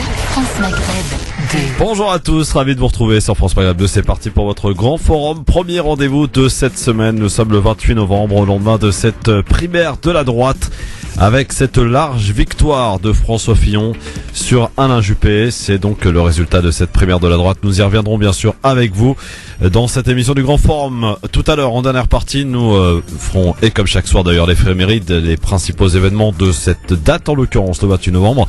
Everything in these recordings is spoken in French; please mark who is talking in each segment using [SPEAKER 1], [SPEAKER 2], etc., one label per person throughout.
[SPEAKER 1] France Maghreb 2.
[SPEAKER 2] Bonjour à tous, ravi de vous retrouver sur France Maghreb 2. C'est parti pour votre grand forum. Premier rendez-vous de cette semaine. Nous sommes le 28 novembre, au lendemain de cette primaire de la droite. Avec cette large victoire de François Fillon sur Alain Juppé. C'est donc le résultat de cette primaire de la droite. Nous y reviendrons bien sûr avec vous dans cette émission du Grand Forum. Tout à l'heure, en dernière partie, nous ferons, et comme chaque soir d'ailleurs, l'éphéméride, les principaux événements de cette date, en l'occurrence le 28 novembre,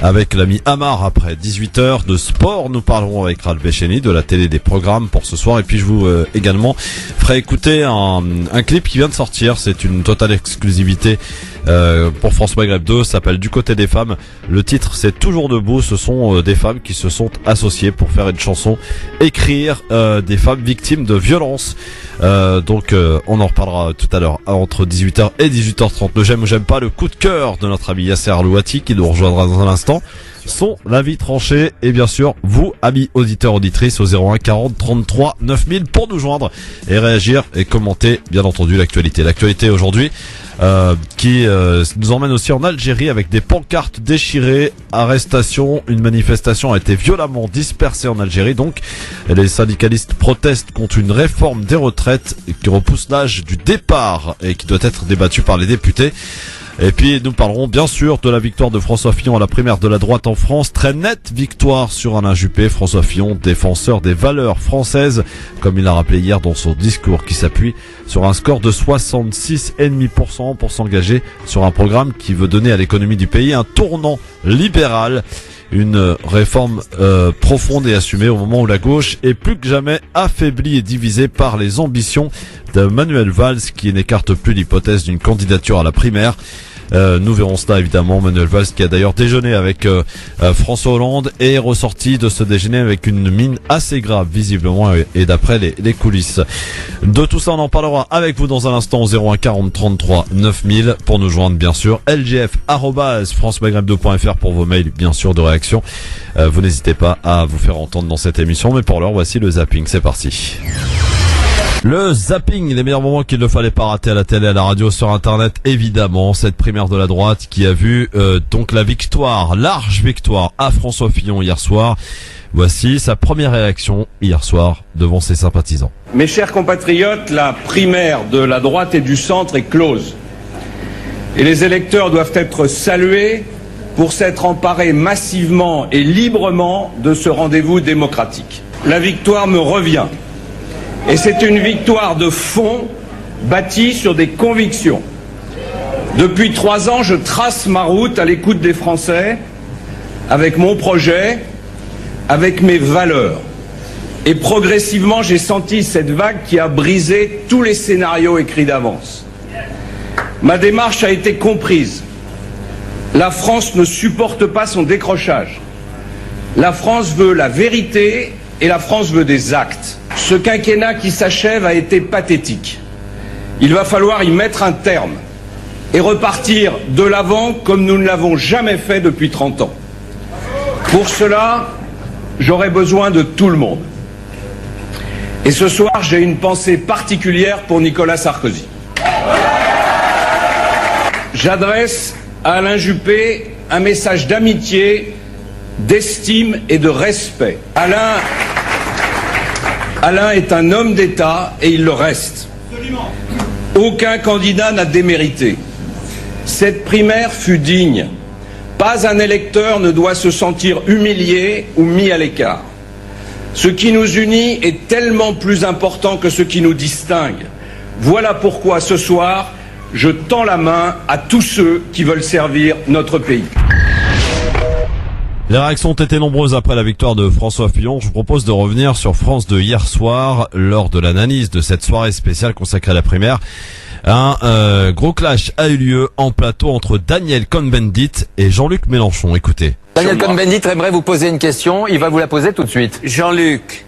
[SPEAKER 2] avec l'ami Amar après 18h. De sport, nous parlerons avec Ralph Bécheny, de la télé, des programmes pour ce soir. Et puis je vous également ferai écouter un clip qui vient de sortir. C'est une totale exclusivité pour France Maghreb 2, ça s'appelle Du côté des femmes. Le titre, c'est Toujours debout. Ce sont des femmes qui se sont associées pour faire une chanson, écrire des femmes victimes de violences. Donc on en reparlera tout à l'heure entre 18h et 18h30. Le j'aime ou j'aime pas, le coup de cœur de notre ami Yasser Louati qui nous rejoindra dans un instant. Son avis tranché et bien sûr vous, amis auditeurs auditrices, au 01 40 33 9000 pour nous joindre et réagir et commenter bien entendu l'actualité. L'actualité aujourd'hui qui nous emmène aussi en Algérie avec des pancartes déchirées, arrestations. Une manifestation a été violemment dispersée en Algérie. Donc les syndicalistes protestent contre une réforme des retraites qui repousse l'âge du départ et qui doit être débattue par les députés. Et puis nous parlerons bien sûr de la victoire de François Fillon à la primaire de la droite en France. Très nette victoire sur Alain Juppé. François Fillon, défenseur des valeurs françaises, comme il l'a rappelé hier dans son discours, qui s'appuie sur un score de 66,5% pour s'engager sur un programme qui veut donner à l'économie du pays un tournant libéral. Une réforme profonde et assumée au moment où la gauche est plus que jamais affaiblie et divisée par les ambitions de Manuel Valls, qui n'écarte plus l'hypothèse d'une candidature à la primaire. Nous verrons cela évidemment. Manuel Valls qui a d'ailleurs déjeuné avec François Hollande est ressorti de ce déjeuner avec une mine assez grave visiblement et d'après les coulisses. De tout ça on en parlera avec vous dans un instant au 01 40 33 9000 pour nous joindre bien sûr. lgf@francemaghreb2.fr pour vos mails bien sûr de réaction. Vous n'hésitez pas à vous faire entendre dans cette émission, mais pour l'heure voici le zapping, c'est parti. Le zapping, les meilleurs moments qu'il ne fallait pas rater à la télé, à la radio, sur internet, évidemment. Cette primaire de la droite qui a vu donc la victoire, large victoire à François Fillon hier soir. Voici sa première réaction hier soir devant ses sympathisants.
[SPEAKER 3] Mes chers compatriotes, la primaire de la droite et du centre est close. Et les électeurs doivent être salués pour s'être emparés massivement et librement de ce rendez-vous démocratique. La victoire me revient. Et c'est une victoire de fond bâtie sur des convictions. Depuis 3 ans, je trace ma route à l'écoute des Français, avec mon projet, avec mes valeurs. Et progressivement, j'ai senti cette vague qui a brisé tous les scénarios écrits d'avance. Ma démarche a été comprise. La France ne supporte pas son décrochage. La France veut la vérité et la France veut des actes. Ce quinquennat qui s'achève a été pathétique. Il va falloir y mettre un terme et repartir de l'avant comme nous ne l'avons jamais fait depuis 30 ans. Pour cela, j'aurai besoin de tout le monde. Et ce soir, j'ai une pensée particulière pour Nicolas Sarkozy. J'adresse à Alain Juppé un message d'amitié, d'estime et de respect. Alain est un homme d'État et il le reste. Absolument. Aucun candidat n'a démérité. Cette primaire fut digne. Pas un électeur ne doit se sentir humilié ou mis à l'écart. Ce qui nous unit est tellement plus important que ce qui nous distingue. Voilà pourquoi ce soir, je tends la main à tous ceux qui veulent servir notre pays.
[SPEAKER 2] Les réactions ont été nombreuses après la victoire de François Fillon. Je vous propose de revenir sur France 2 hier soir, lors de l'analyse de cette soirée spéciale consacrée à la primaire. Un gros clash a eu lieu en plateau entre Daniel Cohn-Bendit et Jean-Luc Mélenchon. Écoutez.
[SPEAKER 4] Daniel Cohn-Bendit aimerait vous poser une question. Il va vous la poser tout de suite.
[SPEAKER 5] Jean-Luc,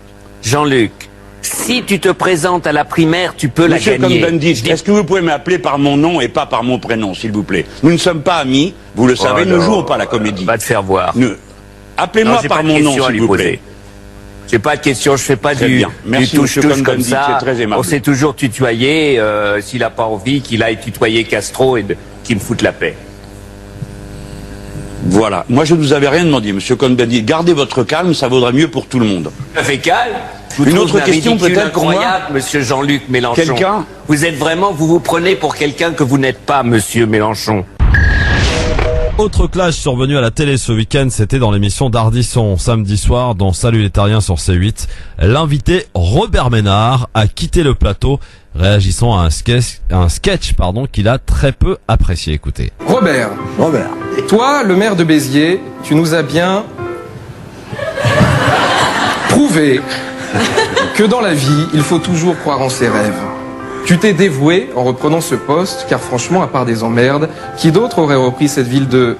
[SPEAKER 5] si tu te présentes à la primaire, tu peux
[SPEAKER 6] Monsieur
[SPEAKER 5] la gagner.
[SPEAKER 6] Monsieur Cohn-Bendit, est-ce que vous pouvez m'appeler par mon nom et pas par mon prénom, s'il vous plaît? Nous ne sommes pas amis, vous le savez, nous ne jouons pas la comédie.
[SPEAKER 5] Va te faire voir.
[SPEAKER 6] Appelez-moi par mon nom, s'il vous plaît.
[SPEAKER 5] J'ai pas de question, je fais pas du touche-touche comme ça. On s'est toujours tutoyé, s'il a pas envie, qu'il aille tutoyer Castro et qu'il me foute la paix.
[SPEAKER 6] Voilà. Moi, je ne vous avais rien demandé, Monsieur Cohn-Bendit. Gardez votre calme, ça vaudra mieux pour tout le monde.
[SPEAKER 5] Ça fait calme.
[SPEAKER 6] Une autre question peut-être pour moi.
[SPEAKER 5] Incroyable, Monsieur Jean-Luc Mélenchon.
[SPEAKER 6] Quelqu'un.
[SPEAKER 5] Vous vous prenez pour quelqu'un que vous n'êtes pas, Monsieur Mélenchon.
[SPEAKER 2] Autre clash survenu à la télé ce week-end, c'était dans l'émission d'Ardisson, samedi soir, dans Salut les Terriens sur C8. L'invité Robert Ménard a quitté le plateau, réagissant à un sketch qu'il a très peu apprécié. Écoutez.
[SPEAKER 7] Robert, toi, le maire de Béziers, tu nous as bien prouvé que dans la vie, il faut toujours croire en ses rêves. Tu t'es dévoué en reprenant ce poste, car franchement, à part des emmerdes, qui d'autre aurait repris cette ville de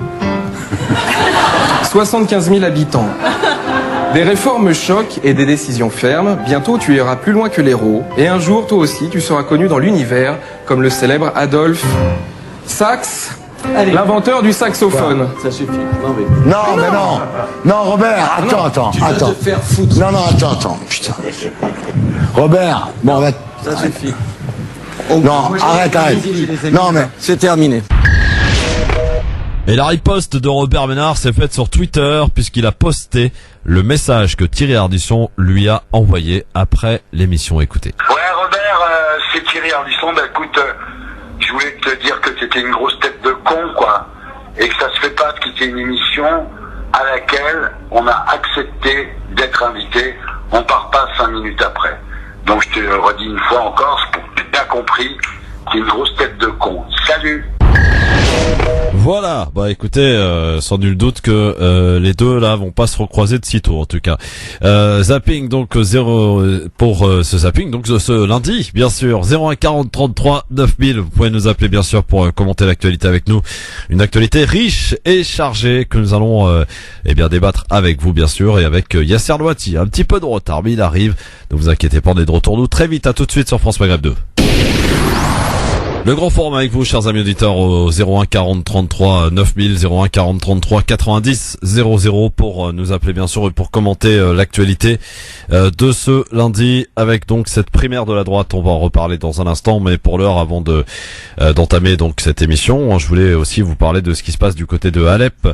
[SPEAKER 7] 75 000 habitants? Des réformes chocs et des décisions fermes, bientôt tu iras plus loin que l'héros, et un jour, toi aussi, tu seras connu dans l'univers comme le célèbre Adolphe Sax, l'inventeur du saxophone.
[SPEAKER 8] Ça suffit. Non, Robert, attends. Attends. Putain. Robert, bon, ça suffit. Non, arrête. Non, mais c'est terminé.
[SPEAKER 2] Et la riposte de Robert Ménard s'est faite sur Twitter puisqu'il a posté le message que Thierry Ardisson lui a envoyé après l'émission. Écoutez.
[SPEAKER 9] Ouais, Robert, c'est Thierry Ardisson. Écoute, je voulais te dire que t'étais une grosse tête de con, quoi. Et que ça se fait pas de quitter une émission à laquelle on a accepté d'être invité. On part pas 5 minutes après. Donc je te redis une fois encore, pour que tu aies bien compris, t'es une grosse tête de con. Salut!
[SPEAKER 2] Voilà, écoutez, sans nul doute que les deux là vont pas se recroiser de sitôt en tout cas. Zapping donc 0 pour ce zapping donc ce lundi bien sûr 01 40 33 9000. Vous pouvez nous appeler bien sûr pour commenter l'actualité avec nous. Une actualité riche et chargée que nous allons débattre avec vous bien sûr et avec Yasser Louati. Un petit peu de retard mais il arrive. Ne vous inquiétez pas, on est de retour nous très vite. À tout de suite sur France Maghreb 2. Le grand forum avec vous, chers amis auditeurs, au 01 40 33 9000, 01 40 33 90 00 pour nous appeler bien sûr et pour commenter l'actualité de ce lundi avec donc cette primaire de la droite. On va en reparler dans un instant, mais pour l'heure, avant d'entamer donc cette émission, je voulais aussi vous parler de ce qui se passe du côté de Alep.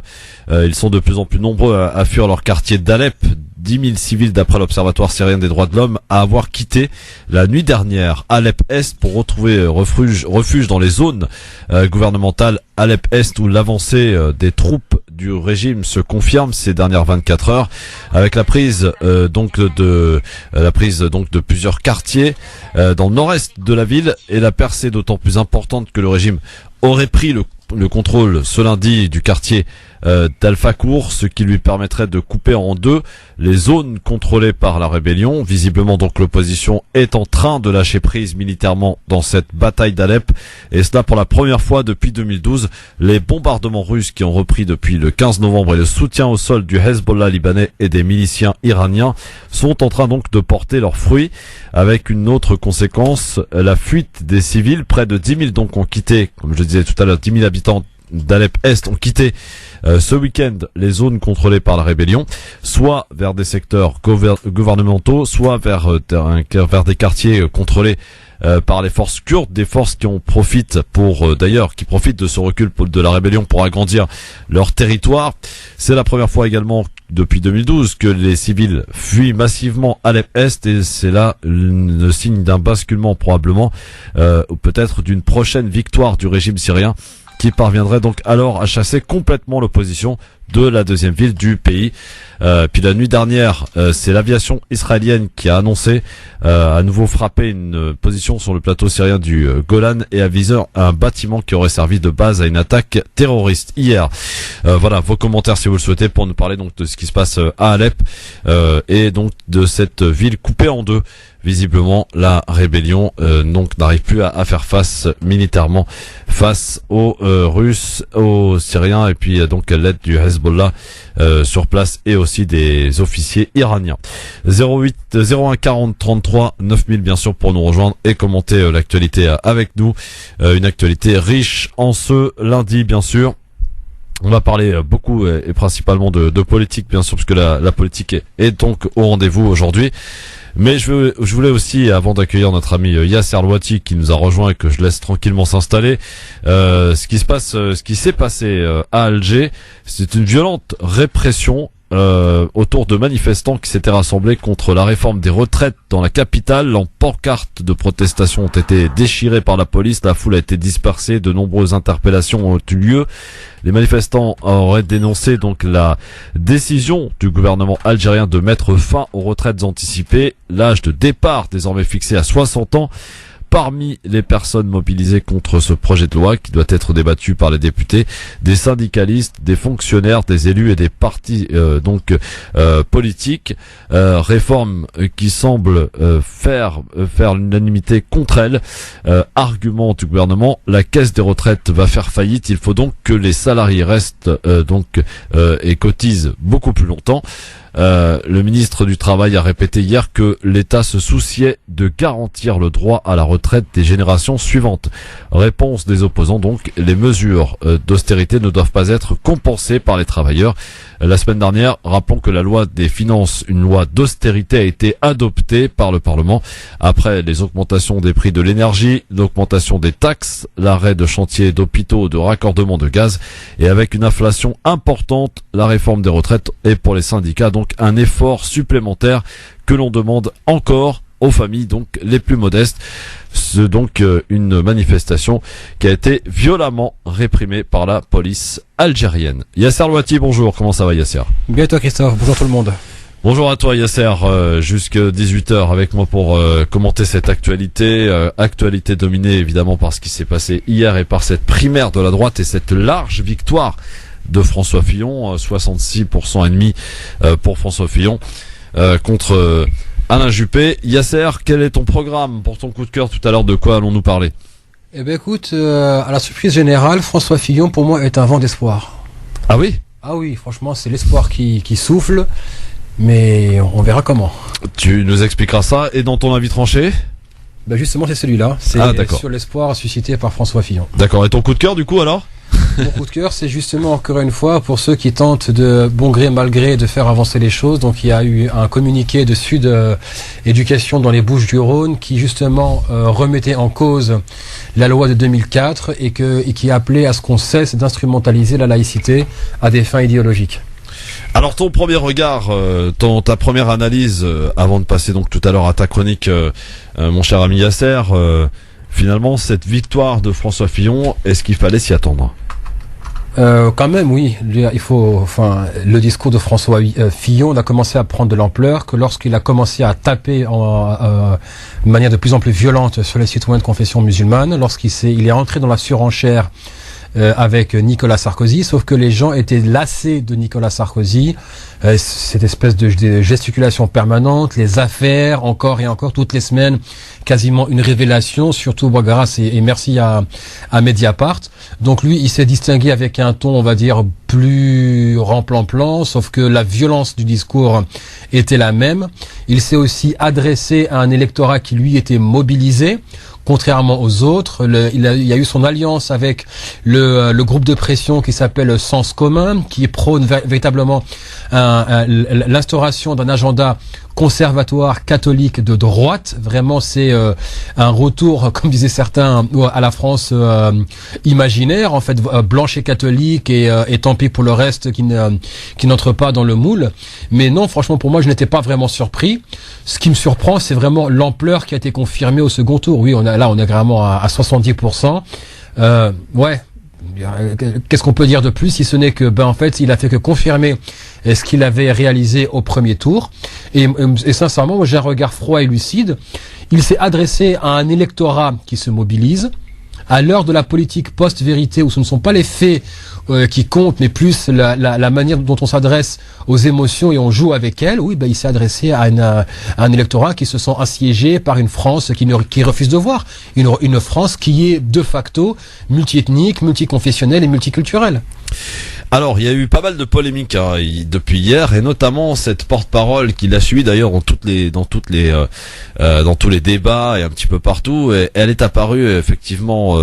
[SPEAKER 2] Ils sont de plus en plus nombreux à fuir leur quartier d'Alep. 10 000 civils d'après l'Observatoire syrien des droits de l'homme à avoir quitté la nuit dernière Alep-Est pour retrouver refuge dans les zones gouvernementales Alep-Est où l'avancée des troupes du régime se confirme ces dernières 24 heures avec la prise de plusieurs quartiers dans le nord-est de la ville et la percée d'autant plus importante que le régime aurait pris le contrôle ce lundi du quartier d'Al-Fakour, ce qui lui permettrait de couper en deux les zones contrôlées par la rébellion. Visiblement donc l'opposition est en train de lâcher prise militairement dans cette bataille d'Alep et cela pour la première fois depuis 2012. Les bombardements russes qui ont repris depuis le 15 novembre et le soutien au sol du Hezbollah libanais et des miliciens iraniens sont en train donc de porter leurs fruits avec une autre conséquence, la fuite des civils. Près de 10 000 donc ont quitté, comme je le disais tout à l'heure, 10 000 habitants d'Alep-Est ont quitté ce week-end les zones contrôlées par la rébellion, soit vers des secteurs gouvernementaux, soit vers des quartiers contrôlés par les forces kurdes, des forces qui profitent de ce recul de la rébellion pour agrandir leur territoire. C'est la première fois également depuis 2012 que les civils fuient massivement Alep-Est et c'est là le signe d'un basculement probablement, ou peut-être d'une prochaine victoire du régime syrien qui parviendrait donc alors à chasser complètement l'opposition de la deuxième ville du pays. Puis la nuit dernière, c'est l'aviation israélienne qui a annoncé à nouveau frapper une position sur le plateau syrien du Golan et a visé un bâtiment qui aurait servi de base à une attaque terroriste hier. Voilà vos commentaires si vous le souhaitez pour nous parler donc de ce qui se passe à Alep et donc de cette ville coupée en deux. Visiblement, la rébellion donc n'arrive plus à faire face militairement face aux Russes, aux Syriens et puis donc à l'aide du Hezbollah sur place et aussi des officiers iraniens. 01 40 33 9000 bien sûr pour nous rejoindre et commenter l'actualité avec nous. Une actualité riche en ce lundi bien sûr. On va parler beaucoup et principalement de politique bien sûr parce que la politique est donc au rendez-vous aujourd'hui. Mais je voulais aussi, avant d'accueillir notre ami Yasser Louati qui nous a rejoint et que je laisse tranquillement s'installer, ce qui s'est passé à Alger, c'est une violente répression autour de manifestants qui s'étaient rassemblés contre la réforme des retraites dans la capitale. En pancartes de protestation ont été déchirées par la police, la foule a été dispersée, de nombreuses interpellations ont eu lieu. Les manifestants auraient dénoncé donc la décision du gouvernement algérien de mettre fin aux retraites anticipées, l'âge de départ désormais fixé à 60 ans. Parmi les personnes mobilisées contre ce projet de loi qui doit être débattu par les députés, des syndicalistes, des fonctionnaires, des élus et des partis politiques, réforme qui semble faire l'unanimité contre elle. Argument du gouvernement, la caisse des retraites va faire faillite, il faut donc que les salariés restent et cotisent beaucoup plus longtemps. Le ministre du Travail a répété hier que l'État se souciait de garantir le droit à la retraite des générations suivantes. Réponse des opposants donc, les mesures d'austérité ne doivent pas être compensées par les travailleurs. La semaine dernière, rappelons que la loi des finances, une loi d'austérité, a été adoptée par le Parlement après les augmentations des prix de l'énergie, l'augmentation des taxes, l'arrêt de chantiers d'hôpitaux, de raccordement de gaz et avec une inflation importante, la réforme des retraites est pour les syndicats donc un effort supplémentaire que l'on demande encore aux familles donc les plus modestes. C'est donc une manifestation qui a été violemment réprimée par la police algérienne. Yasser Louati, bonjour, comment ça va Yasser?
[SPEAKER 10] Bien toi Christophe, bonjour tout le monde.
[SPEAKER 2] Bonjour à toi Yasser, jusqu'à 18h avec moi pour commenter cette actualité, actualité dominée évidemment par ce qui s'est passé hier et par cette primaire de la droite et cette large victoire de François Fillon, 66% et demi pour François Fillon contre Alain Juppé. Yasser, quel est ton programme pour ton coup de cœur tout à l'heure? De quoi allons-nous parler?
[SPEAKER 10] Eh ben écoute, à la surprise générale, François Fillon pour moi est un vent d'espoir.
[SPEAKER 2] Ah oui?
[SPEAKER 10] Ah oui, franchement c'est l'espoir qui souffle, mais on verra comment.
[SPEAKER 2] Tu nous expliqueras ça. Et dans ton avis tranché?
[SPEAKER 10] Ben justement c'est celui-là, c'est sur l'espoir suscité par François Fillon.
[SPEAKER 2] D'accord, et ton coup de cœur du coup alors?
[SPEAKER 10] Mon coup de cœur, c'est justement encore une fois pour ceux qui tentent de bon gré mal gré de faire avancer les choses. Donc il y a eu un communiqué de Sud Éducation dans les Bouches-du-Rhône qui justement remettait en cause la loi de 2004 et qui appelait à ce qu'on cesse d'instrumentaliser la laïcité à des fins idéologiques.
[SPEAKER 2] Alors ton premier regard, ta première analyse, avant de passer donc tout à l'heure à ta chronique, mon cher ami Yasser, finalement cette victoire de François Fillon, est-ce qu'il fallait s'y attendre?
[SPEAKER 10] Quand même, oui. Le discours de François Fillon a commencé à prendre de l'ampleur que lorsqu'il a commencé à taper de manière de plus en plus violente sur les citoyens de confession musulmane, il est rentré dans la surenchère avec Nicolas Sarkozy, sauf que les gens étaient lassés de Nicolas Sarkozy, cette espèce de gesticulation permanente, les affaires, encore et encore, toutes les semaines, quasiment une révélation, surtout grâce et merci à Mediapart. Donc lui, il s'est distingué avec un ton, on va dire, plus remplan-plan, sauf que la violence du discours était la même. Il s'est aussi adressé à un électorat qui, lui, était mobilisé. Contrairement aux autres, il y a eu son alliance avec le groupe de pression qui s'appelle Sens Commun, qui prône véritablement l'instauration d'un agenda conservatoire catholique de droite. Vraiment, c'est un retour, comme disaient certains, à la France imaginaire, en fait, blanche et catholique, et tant pis pour le reste qui n'entre pas dans le moule. Mais non, franchement, pour moi, je n'étais pas vraiment surpris. Ce qui me surprend, c'est vraiment l'ampleur qui a été confirmée au second tour. Oui, on est vraiment à 70%. Ouais. Qu'est-ce qu'on peut dire de plus si ce n'est que en fait il a fait que confirmer ce qu'il avait réalisé au premier tour et sincèrement moi j'ai un regard froid et lucide. Il s'est adressé à un électorat qui se mobilise à l'heure de la politique post-vérité où ce ne sont pas les faits qui comptent mais plus la manière dont on s'adresse aux émotions et on joue avec elles. Oui, il s'est adressé à un électorat qui se sent assiégé par une France qui refuse de voir une France qui est de facto multiethnique, multiconfessionnelle et multiculturelle.
[SPEAKER 2] Alors, il y a eu pas mal de polémiques depuis hier, et notamment cette porte-parole qui l'a suivi d'ailleurs dans tous les débats et un petit peu partout. Et elle est apparue effectivement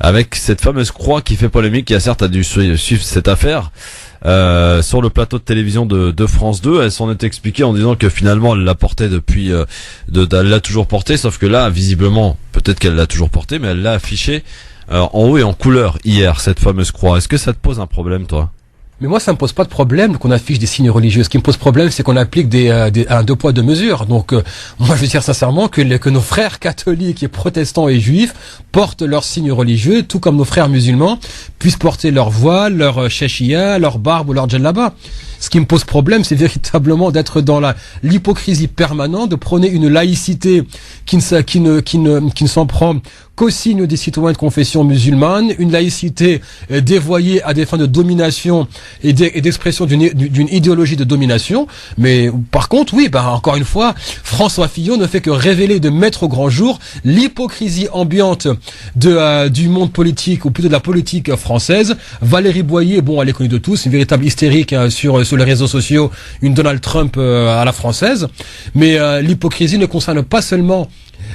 [SPEAKER 2] avec cette fameuse croix qui fait polémique. Qui a certes dû suivre cette affaire. sur le plateau de télévision de France 2. Elle s'en est expliquée en disant que finalement elle l'a porté depuis, elle l'a toujours porté, sauf que là, visiblement, peut-être qu'elle l'a toujours porté, mais elle l'a affiché en haut et en couleur hier, cette fameuse croix. Est-ce que ça te pose un problème, toi?
[SPEAKER 10] Mais moi, ça me pose pas de problème qu'on affiche des signes religieux. Ce qui me pose problème, c'est qu'on applique un 2 poids 2 mesures. Donc, moi, je veux dire sincèrement que nos frères catholiques et protestants et juifs portent leurs signes religieux, tout comme nos frères musulmans puissent porter leur voile, leur shashia, leur barbe ou leur djellaba. Ce qui me pose problème, c'est véritablement d'être dans l'hypocrisie permanente, de prôner une laïcité qui ne s'en prend qu'au signe des citoyens de confession musulmane, une laïcité dévoyée à des fins de domination et d'expression d'une idéologie de domination. Mais par contre, oui, encore une fois, François Fillon ne fait que révéler, de mettre au grand jour l'hypocrisie ambiante du monde politique, ou plutôt de la politique française. Valérie Boyer, elle est connue de tous, une véritable hystérique sur les réseaux sociaux, une Donald Trump à la française. Mais l'hypocrisie ne concerne pas seulement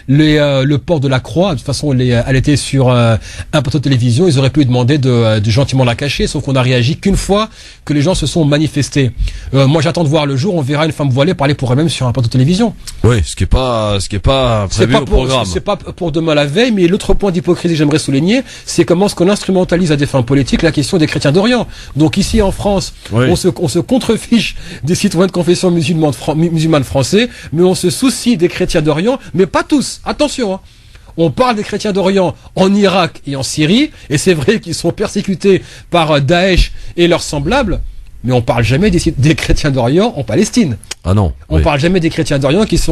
[SPEAKER 10] le port de la croix. De toute façon, elle était sur un plateau de télévision. Ils auraient pu lui demander de gentiment la cacher, sauf qu'on a réagi qu'une fois que les gens se sont manifestés. Moi, j'attends de voir le jour où on verra une femme voilée parler pour elle-même sur un plateau de télévision.
[SPEAKER 2] Oui, ce qui est pas prévu au programme.
[SPEAKER 10] C'est pas pour demain la veille, mais l'autre point d'hypocrisie que j'aimerais souligner, c'est comment est-ce qu'on instrumentalise à des fins politiques la question des chrétiens d'Orient. Donc ici en France, oui, on se contrefiche des citoyens de confession musulmane français, mais on se soucie des chrétiens d'Orient, mais pas tous. Attention, hein. On parle des chrétiens d'Orient en Irak et en Syrie, et c'est vrai qu'ils sont persécutés par Daesh et leurs semblables, mais on parle jamais des chrétiens d'Orient en Palestine.
[SPEAKER 2] Ah non.
[SPEAKER 10] On parle jamais des chrétiens d'Orient qui se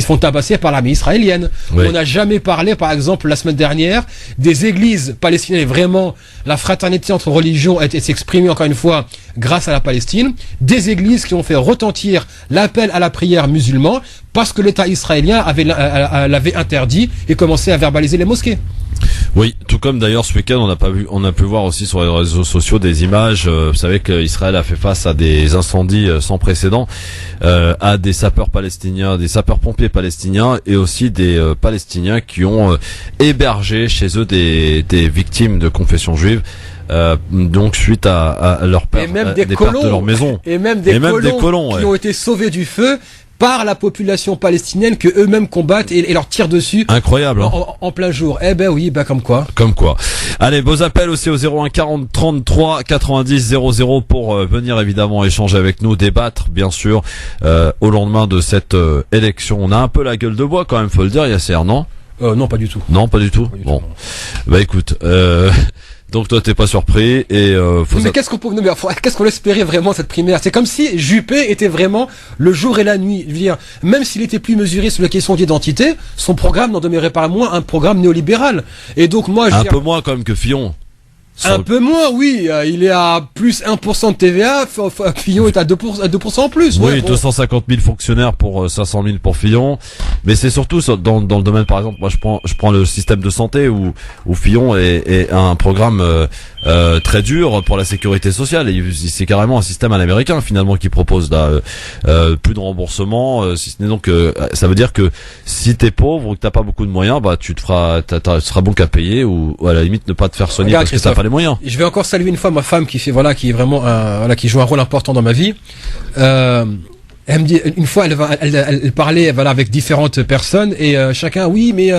[SPEAKER 10] font tabasser par l'armée israélienne. Oui. On n'a jamais parlé, par exemple, la semaine dernière, des églises palestiniennes. Et vraiment, la fraternité entre religions a été exprimée encore une fois grâce à la Palestine. Des églises qui ont fait retentir l'appel à la prière musulman parce que l'État israélien l'avait interdit et commençait à verbaliser les mosquées.
[SPEAKER 2] Oui, tout comme d'ailleurs ce week-end on a pu voir aussi sur les réseaux sociaux des images. Vous savez qu'Israël a fait face à des incendies sans précédent, à des sapeurs palestiniens, des sapeurs-pompiers palestiniens et aussi des Palestiniens qui ont hébergé chez eux des victimes de confession juive. Donc suite à leur perte, des pertes de leur maison
[SPEAKER 10] et même des colons qui ont été sauvés du feu par la population palestinienne que eux-mêmes combattent et leur tirent dessus.
[SPEAKER 2] Incroyable, hein.
[SPEAKER 10] En plein jour. Eh ben oui, comme quoi.
[SPEAKER 2] Comme quoi. Allez, beaux appels aussi au 01 40 33 90 00 pour venir évidemment échanger avec nous, débattre bien sûr au lendemain de cette élection. On a un peu la gueule de bois quand même, faut le dire, Yasser, non?
[SPEAKER 10] Non, pas du tout.
[SPEAKER 2] Non, pas du tout. Bon, bah écoute. Donc toi t'es pas surpris et
[SPEAKER 10] mais qu'est-ce qu'on espérait vraiment cette primaire? C'est comme si Juppé était vraiment le jour et la nuit. Je veux dire, même s'il était plus mesuré sur la question d'identité, son programme n'en demeurait pas moins un programme néolibéral. Et donc moi
[SPEAKER 2] un peu moins quand même que Fillon.
[SPEAKER 10] Un peu moins, oui. Il est à plus 1% de TVA. Fillon est à 2% en plus.
[SPEAKER 2] Oui, 250 000 fonctionnaires pour 500 000 pour Fillon. Mais c'est surtout dans le domaine, par exemple, moi je prends le système de santé où Fillon est un programme très dur pour la sécurité sociale. C'est carrément un système à l'américain finalement qui propose plus de remboursement. Si ce n'est donc, ça veut dire que si t'es pauvre ou que t'as pas beaucoup de moyens, bah tu seras bon qu'à payer ou à la limite ne pas te faire soigner parce que t'as pas les moyens.
[SPEAKER 10] Je vais encore saluer une fois ma femme qui est vraiment qui joue un rôle important dans ma vie. Elle me dit une fois, elle parlait avec différentes personnes et chacun oui mais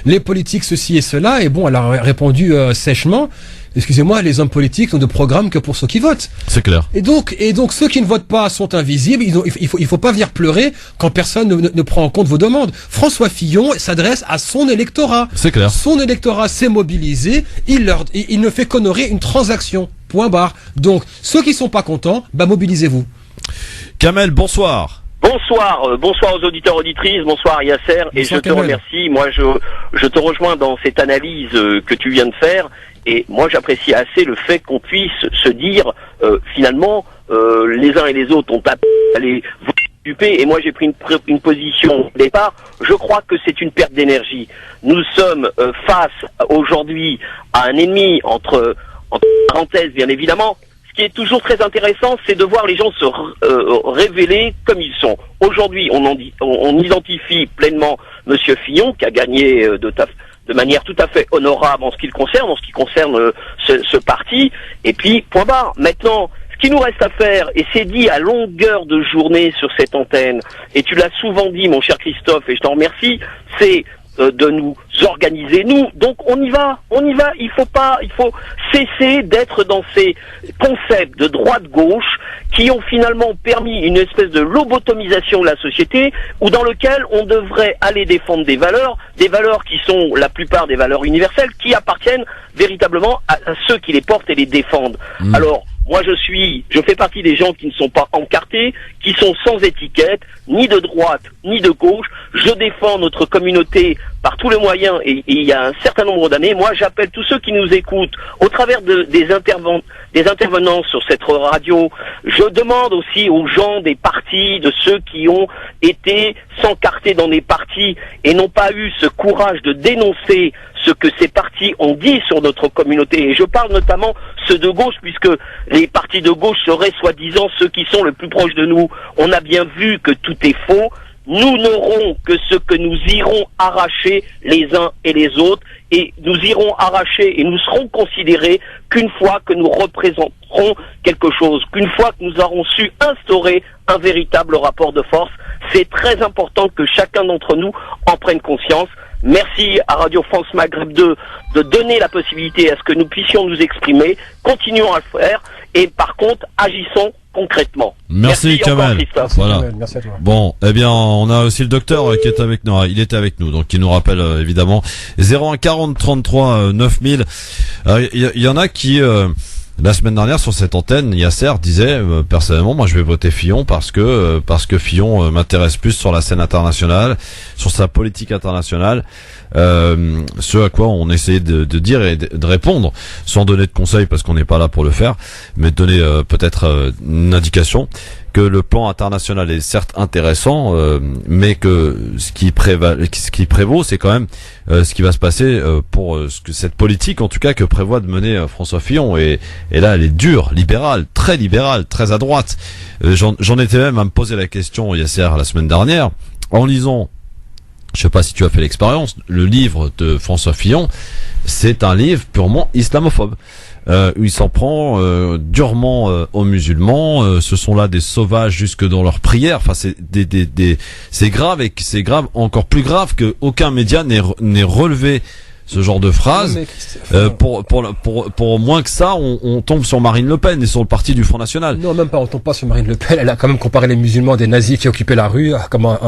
[SPEAKER 10] les politiques ceci et cela, et bon elle a répondu sèchement. Excusez-moi, les hommes politiques n'ont de programme que pour ceux qui votent.
[SPEAKER 2] C'est clair.
[SPEAKER 10] Et donc ceux qui ne votent pas sont invisibles. Il faut pas venir pleurer quand personne ne prend en compte vos demandes. François Fillon s'adresse à son électorat.
[SPEAKER 2] C'est clair.
[SPEAKER 10] Son électorat s'est mobilisé. Il ne fait qu'honorer une transaction. Point barre. Donc ceux qui sont pas contents, mobilisez-vous.
[SPEAKER 2] Kamel, bonsoir.
[SPEAKER 11] Bonsoir aux auditeurs, auditrices, bonsoir Yasser, et je te remercie. Moi, je te rejoins dans cette analyse que tu viens de faire, et moi j'apprécie assez le fait qu'on puisse se dire, finalement, les uns et les autres ont tapé les Juppé, et moi j'ai pris une position au départ. Je crois que c'est une perte d'énergie. Nous sommes face aujourd'hui à un ennemi entre parenthèses, bien évidemment. Ce qui est toujours très intéressant, c'est de voir les gens se révéler comme ils sont. Aujourd'hui, on identifie pleinement Monsieur Fillon, qui a gagné de manière tout à fait honorable en ce qui le concerne, ce parti. Et puis, point barre. Maintenant, ce qu'il nous reste à faire, et c'est dit à longueur de journée sur cette antenne, et tu l'as souvent dit, mon cher Christophe, et je t'en remercie, c'est de nous organiser, nous. Donc on y va. Il faut cesser d'être dans ces concepts de droite-gauche qui ont finalement permis une espèce de lobotomisation de la société, ou dans lequel on devrait aller défendre des valeurs qui sont la plupart des valeurs universelles, qui appartiennent véritablement à ceux qui les portent et les défendent. Alors, moi, je fais partie des gens qui ne sont pas encartés, qui sont sans étiquette, ni de droite, ni de gauche. Je défends notre communauté par tous les moyens, et il y a un certain nombre d'années. Moi, j'appelle tous ceux qui nous écoutent, au travers des intervenants sur cette radio. Je demande aussi aux gens des partis, de ceux qui ont été s'encarter dans des partis et n'ont pas eu ce courage de dénoncer ce que ces partis ont dit sur notre communauté. Et je parle notamment ceux de gauche, puisque les partis de gauche seraient soi-disant ceux qui sont le plus proches de nous. On a bien vu que tout est faux. Nous n'aurons que ce que nous irons arracher les uns et les autres, et nous irons arracher et nous serons considérés qu'une fois que nous représenterons quelque chose, qu'une fois que nous aurons su instaurer un véritable rapport de force. C'est très important que chacun d'entre nous en prenne conscience. Merci à Radio France Maghreb 2 de donner la possibilité à ce que nous puissions nous exprimer. Continuons à le faire, et par contre, agissons concrètement.
[SPEAKER 2] Merci Kamel. Voilà.
[SPEAKER 10] Merci à toi.
[SPEAKER 2] Bon, eh bien, on a aussi le docteur qui est avec nous. Il était avec nous, donc il nous rappelle évidemment 01 40 33 9000. Il y en a qui la semaine dernière sur cette antenne, Yasser disait personnellement, moi je vais voter Fillon parce que Fillon m'intéresse plus sur la scène internationale, sur sa politique internationale. Ce à quoi on essayait de dire et de répondre, sans donner de conseils parce qu'on n'est pas là pour le faire, mais de donner peut-être une indication que le plan international est certes intéressant, mais que ce qui prévaut, c'est quand même ce qui va se passer pour cette politique, en tout cas, que prévoit de mener François Fillon. Et là, elle est dure, libérale, très à droite. J'en étais même à me poser la question, Yasser, la semaine dernière, en lisant, je sais pas si tu as fait l'expérience, le livre de François Fillon, c'est un livre purement islamophobe. Où il s'en prend durement aux musulmans. Ce sont là des sauvages jusque dans leurs prières. Enfin, c'est grave, et c'est grave, encore plus grave que aucun média n'ait relevé ce genre de phrase. Pour moins que ça, on tombe sur Marine Le Pen et sur le parti du Front National.
[SPEAKER 10] Non, même pas, on tombe pas sur Marine Le Pen. Elle a quand même comparé les musulmans des nazis qui occupaient la rue,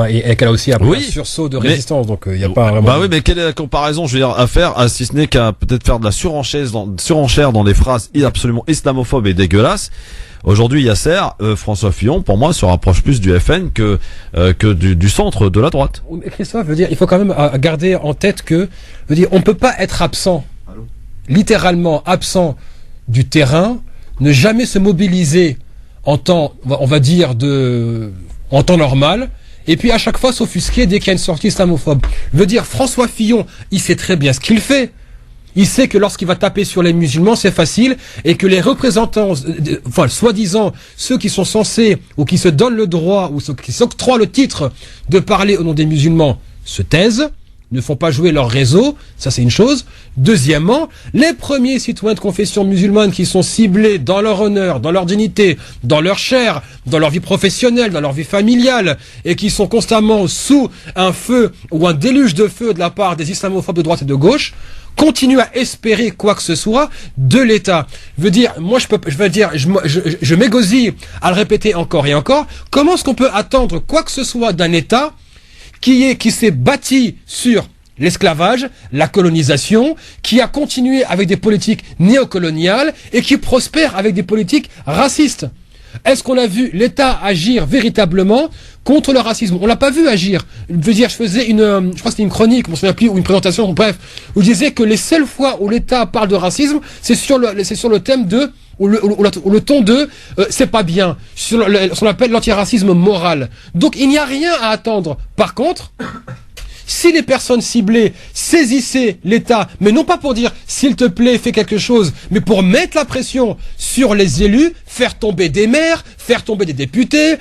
[SPEAKER 10] et qu'elle a aussi appris un sursaut de résistance. Donc il y a pas vraiment.
[SPEAKER 2] Bah oui, mais quelle est la comparaison, je veux dire, à faire, si ce n'est qu'à peut-être faire de la surenchère dans des phrases absolument islamophobes et dégueulasses. Aujourd'hui, Yasser, François Fillon, pour moi, se rapproche plus du FN que du centre de la droite.
[SPEAKER 10] Mais Christophe, veut dire, il faut quand même garder en tête que, veut dire, on peut pas être absent, littéralement absent du terrain, ne jamais se mobiliser en temps, on va dire en temps normal, et puis à chaque fois s'offusquer dès qu'il y a une sortie islamophobe. Veut dire, François Fillon, il sait très bien ce qu'il fait. Il sait que lorsqu'il va taper sur les musulmans, c'est facile, et que les représentants, soi-disant, ceux qui sont censés, ou qui se donnent le droit, ou ceux qui s'octroient le titre de parler au nom des musulmans, se taisent, ne font pas jouer leur réseau, ça c'est une chose. Deuxièmement, les premiers citoyens de confession musulmane qui sont ciblés dans leur honneur, dans leur dignité, dans leur chair, dans leur vie professionnelle, dans leur vie familiale, et qui sont constamment sous un feu ou un déluge de feu de la part des islamophobes de droite et de gauche, continue à espérer quoi que ce soit de l'État. Veut dire, moi je m'égosille à le répéter encore et encore. Comment est-ce qu'on peut attendre quoi que ce soit d'un État qui s'est bâti sur l'esclavage, la colonisation, qui a continué avec des politiques néocoloniales et qui prospère avec des politiques racistes? Est-ce qu'on a vu l'État agir véritablement contre le racisme? On l'a pas vu agir. Je veux dire, je faisais je crois que c'était une chronique, je me souviens plus, ou une présentation, bref, où je disais que les seules fois où l'État parle de racisme, c'est sur le thème ou le ton de c'est pas bien, sur ce qu'on appelle l'antiracisme moral. Donc il n'y a rien à attendre. Par contre, si les personnes ciblées saisissaient l'État, mais non pas pour dire s'il te plaît fais quelque chose, mais pour mettre la pression sur les élus, faire tomber des maires, faire tomber des députés,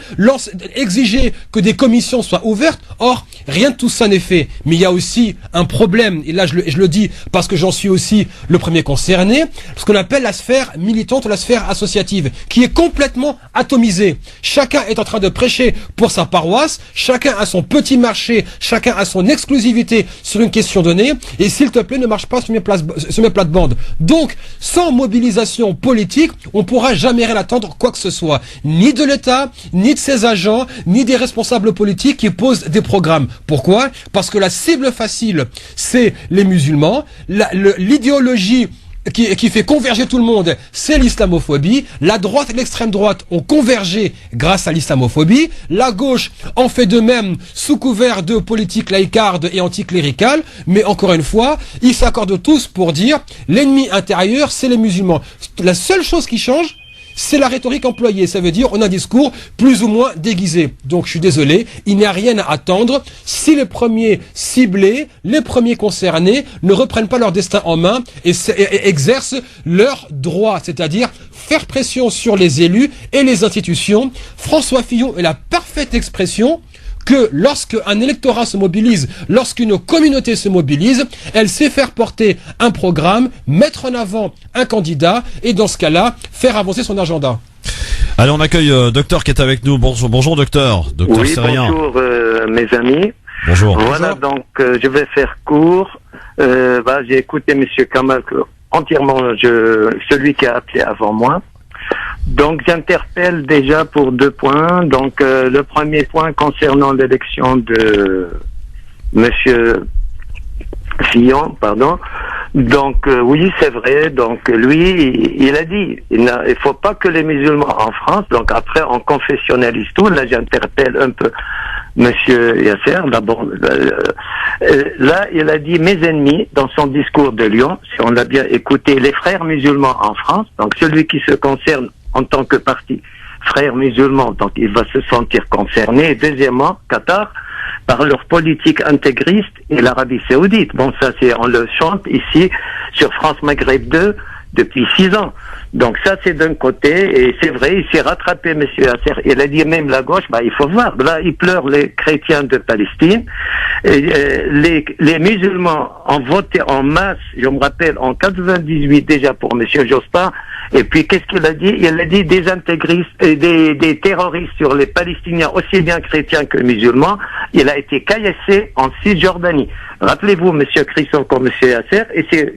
[SPEAKER 10] exiger que des commissions soient ouvertes. Or, rien de tout ça n'est fait. Mais il y a aussi un problème, et là je le dis parce que j'en suis aussi le premier concerné, ce qu'on appelle la sphère militante ou la sphère associative, qui est complètement atomisée. Chacun est en train de prêcher pour sa paroisse, chacun a son petit marché, chacun a son exclusivité sur une question donnée, et s'il te plaît, ne marche pas sur mes plates-bandes. Donc, sans mobilisation politique, on ne pourra jamais rien attendre quoi que ce soit, ni de l'État, ni de ses agents, ni des responsables politiques qui posent des programmes. Pourquoi? Parce que la cible facile, c'est les musulmans, l'idéologie qui fait converger tout le monde, c'est l'islamophobie. La droite et l'extrême droite ont convergé grâce à l'islamophobie. La gauche en fait de même sous couvert de politique laïcarde et anticléricale. Mais encore une fois, ils s'accordent tous pour dire l'ennemi intérieur, c'est les musulmans. La seule chose qui change, c'est la rhétorique employée. Ça veut dire on a un discours plus ou moins déguisé. Donc je suis désolé, il n'y a rien à attendre si les premiers ciblés, les premiers concernés ne reprennent pas leur destin en main et exercent leurs droits, c'est-à-dire faire pression sur les élus et les institutions. François Fillon est la parfaite expression que lorsque un électorat se mobilise, lorsqu'une communauté se mobilise, elle sait faire porter un programme, mettre en avant un candidat et dans ce cas-là, faire avancer son agenda.
[SPEAKER 2] Allez, on accueille Docteur qui est avec nous. Bonjour Docteur.
[SPEAKER 12] Oui, bonjour mes amis.
[SPEAKER 2] Bonjour.
[SPEAKER 12] Voilà, donc je vais faire court. J'ai écouté Monsieur Kamal entièrement, celui qui a appelé avant moi. Donc j'interpelle déjà pour 2 points. Donc le premier point concernant l'élection de Monsieur Fillon, pardon. Donc oui, c'est vrai. Donc lui, il a dit, il faut pas que les musulmans en France. Donc après, on confessionnalise tout. Là, j'interpelle un peu Monsieur Yasser. D'abord, là, il a dit mes ennemis dans son discours de Lyon. Si on l'a bien écouté, les frères musulmans en France. Donc celui qui se concerne en tant que parti frères musulmans, donc il va se sentir concerné. Et deuxièmement, Qatar, par leur politique intégriste, et l'Arabie Saoudite. Bon, ça on le chante ici sur France Maghreb 2 depuis 6 ans. Donc ça c'est d'un côté, et c'est vrai, il s'est rattrapé, Monsieur Yasser. Il a dit même la gauche, il faut voir. Là, ils pleurent les chrétiens de Palestine. Et, les musulmans ont voté en masse, je me rappelle, en 98 déjà pour Monsieur Jospin. Et puis, qu'est-ce qu'il a dit? Il a dit des intégristes, des terroristes sur les Palestiniens, aussi bien chrétiens que musulmans. Il a été caillassé en Cisjordanie. Rappelez-vous, Monsieur Crisson comme Monsieur Yasser, et c'est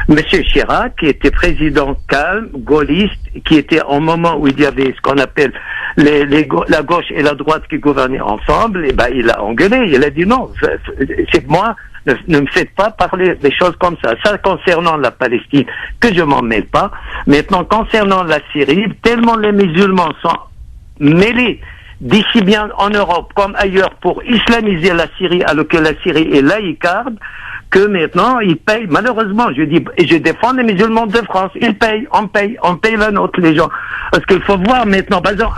[SPEAKER 12] Monsieur Chirac, qui était président calme, gaulliste, qui était au moment où il y avait ce qu'on appelle la gauche et la droite qui gouvernaient ensemble, et il a engueulé. Il a dit non, c'est moi. Ne me faites pas parler des choses comme ça. Ça concernant la Palestine, que je m'en mêle pas. Maintenant, concernant la Syrie, tellement les musulmans sont mêlés d'ici bien en Europe comme ailleurs pour islamiser la Syrie, alors que la Syrie est laïcarde, que maintenant ils payent. Malheureusement, je dis, et je défends les musulmans de France, ils payent, on paye la nôtre, les gens. Parce qu'il faut voir maintenant, par exemple,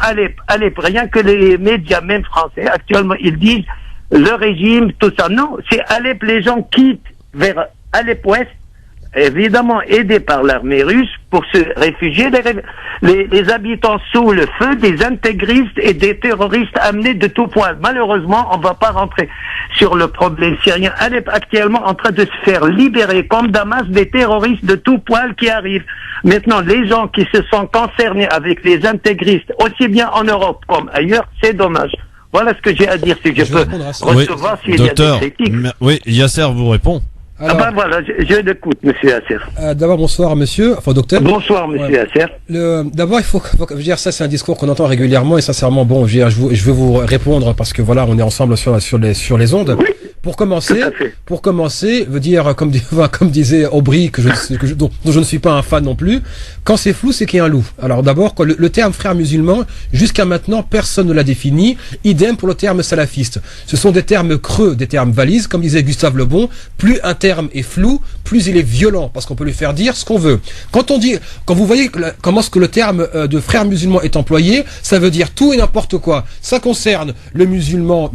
[SPEAKER 12] Alep, rien que les médias, même français, actuellement, ils disent le régime, tout ça. Non, c'est Alep, les gens quittent vers Alep Ouest, évidemment aidés par l'armée russe pour se réfugier, les habitants sous le feu des intégristes et des terroristes amenés de tout poil. Malheureusement, on va pas rentrer sur le problème syrien. Alep actuellement en train de se faire libérer comme Damas des terroristes de tout poil qui arrivent. Maintenant, les gens qui se sont concernés avec les intégristes, aussi bien en Europe comme ailleurs, c'est dommage. Voilà ce que j'ai à dire, si je peux recevoir s'il y a des critiques.
[SPEAKER 2] Oui, Yasser vous répond.
[SPEAKER 12] Alors, voilà, je l'écoute, Monsieur Yasser.
[SPEAKER 10] D'abord, bonsoir, monsieur, docteur.
[SPEAKER 12] Bonsoir, Monsieur Yasser.
[SPEAKER 10] D'abord, il faut dire, ça, c'est un discours qu'on entend régulièrement, et sincèrement, je vais vous répondre parce que voilà, on est ensemble sur les ondes. Oui. Pour commencer, veut dire, comme disait Aubry, dont je ne suis pas un fan non plus, quand c'est flou, c'est qu'il y a un loup. Alors d'abord, le terme frère musulman, jusqu'à maintenant, personne ne l'a défini. Idem pour le terme salafiste. Ce sont des termes creux, des termes valises, comme disait Gustave Le Bon. Plus un terme est flou, plus il est violent, parce qu'on peut lui faire dire ce qu'on veut. Quand vous voyez comment est-ce que le terme de frère musulman est employé, ça veut dire tout et n'importe quoi. Ça concerne le musulman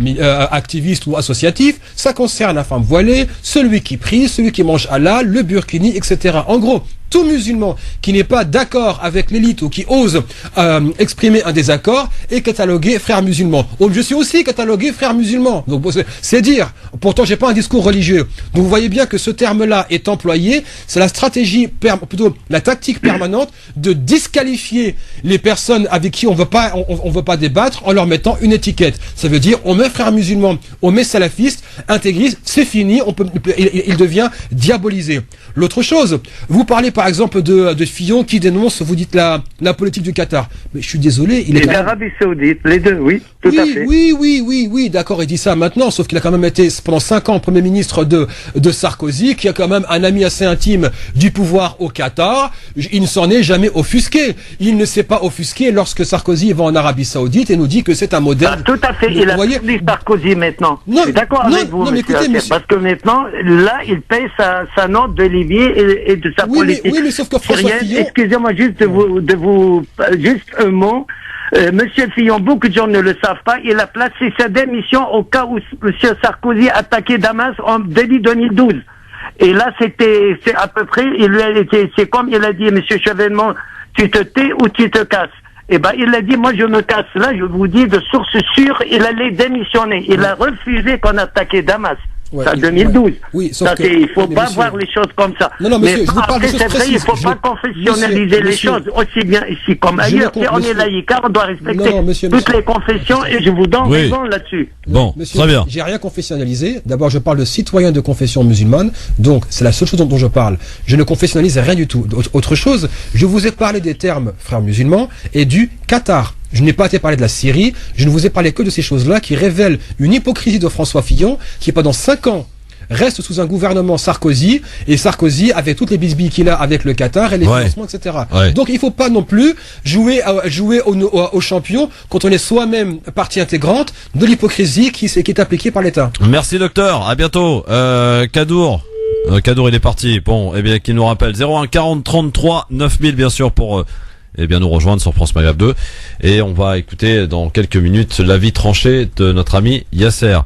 [SPEAKER 10] activiste ou associatif, ça concerne la femme voilée, celui qui prie, celui qui mange halal, le burkini, etc. En gros, tout musulman qui n'est pas d'accord avec l'élite ou qui ose exprimer un désaccord est catalogué frère musulman. Je suis aussi catalogué frère musulman. Donc c'est dire. Pourtant, j'ai pas un discours religieux. Donc vous voyez bien que ce terme-là est employé. C'est la stratégie, plutôt la tactique permanente de disqualifier les personnes avec qui on veut pas débattre en leur mettant une étiquette. Ça veut dire on met frère musulman, on met salafiste, intégriste, c'est fini. Il devient diabolisé. L'autre chose, vous parlez par exemple de Fillon qui dénonce, vous dites la politique du Qatar. Mais je suis désolé, il est
[SPEAKER 12] l'Arabie Saoudite, les deux, oui, tout à fait.
[SPEAKER 10] Oui, d'accord, il dit ça maintenant, sauf qu'il a quand même été pendant 5 ans Premier ministre de Sarkozy, qui a quand même un ami assez intime du pouvoir au Qatar. Il ne s'en est jamais offusqué. Il ne s'est pas offusqué lorsque Sarkozy va en Arabie Saoudite et nous dit que c'est un modèle.
[SPEAKER 12] Tout à fait, il a perdu Sarkozy maintenant. Non, je suis d'accord avec vous, monsieur. Parce que maintenant, là, il paye sa note de Libye et de sa politique.
[SPEAKER 10] Oui, mais sauf que François Fillon...
[SPEAKER 12] Excusez-moi juste juste un mot. Monsieur Fillon, beaucoup de gens ne le savent pas, il a placé sa démission au cas où monsieur Sarkozy attaquait Damas en début 2012. Et là, c'est à peu près, c'est comme il a dit, monsieur Chevènement, tu te tais ou tu te casses. Eh ben, il a dit, moi, je me casse. Là, je vous dis de source sûre, il allait démissionner. Il a refusé qu'on attaquait Damas.
[SPEAKER 10] Ouais,
[SPEAKER 12] c'est en 2012.
[SPEAKER 10] Oui, sauf
[SPEAKER 12] ça,
[SPEAKER 10] que,
[SPEAKER 12] il faut pas
[SPEAKER 10] monsieur,
[SPEAKER 12] voir les choses comme ça.
[SPEAKER 10] Non, monsieur,
[SPEAKER 12] mais
[SPEAKER 10] je vous parle de choses
[SPEAKER 12] c'est vrai,
[SPEAKER 10] précises.
[SPEAKER 12] Il faut pas confessionnaliser les choses, aussi bien ici comme ailleurs. Si on est laïque, on doit respecter toutes les confessions et je vous donne raison là-dessus.
[SPEAKER 2] Bon,
[SPEAKER 10] monsieur,
[SPEAKER 2] très bien.
[SPEAKER 10] J'ai rien confessionnalisé. D'abord, je parle de citoyens de confession musulmane. Donc, c'est la seule chose dont je parle. Je ne confessionnalise rien du tout. Autre chose, je vous ai parlé des termes frères musulmans et du Qatar. Je n'ai pas été parler de la Syrie. Je ne vous ai parlé que de ces choses-là qui révèlent une hypocrisie de François Fillon qui, pendant 5 ans, reste sous un gouvernement Sarkozy, et Sarkozy avec toutes les bisbilles qu'il a avec le Qatar et les financements, etc. Ouais. Donc il ne faut pas non plus jouer au champion quand on est soi-même partie intégrante de l'hypocrisie qui est appliquée par l'État.
[SPEAKER 2] Merci docteur, à bientôt. Kadour, il est parti. Bon, eh bien qu'il nous rappelle 01 40 33 9000 bien sûr pour nous rejoindre sur France Maghreb 2, et on va écouter dans quelques minutes l'avis tranché de notre ami Yasser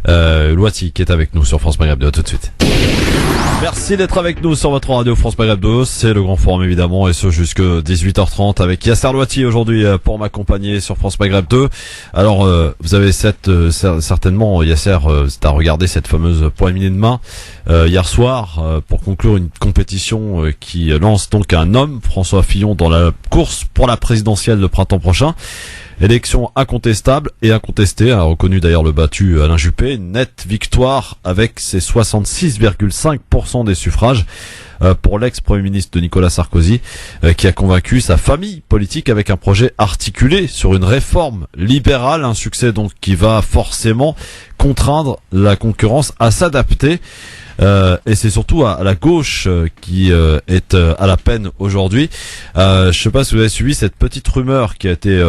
[SPEAKER 2] Louati qui est avec nous sur France Maghreb 2. Tout de suite. Merci d'être avec nous sur votre radio France Maghreb 2. C'est le grand forum évidemment, et ce jusque 18h30 avec Yasser Louati aujourd'hui pour m'accompagner sur France Maghreb 2. Alors vous avez certainement Yasser, t'as regardé cette fameuse poignée de main hier soir pour conclure une compétition qui lance donc un homme, François Fillon, dans la course pour la présidentielle de printemps prochain. Élection incontestable et incontestée, a reconnu d'ailleurs le battu Alain Juppé, nette victoire avec ses 66,5% des suffrages pour l'ex-premier ministre de Nicolas Sarkozy, qui a convaincu sa famille politique avec un projet articulé sur une réforme libérale, un succès donc qui va forcément contraindre la concurrence à s'adapter. Et c'est surtout à la gauche qui est à la peine aujourd'hui. Je sais pas si vous avez suivi cette petite rumeur qui a été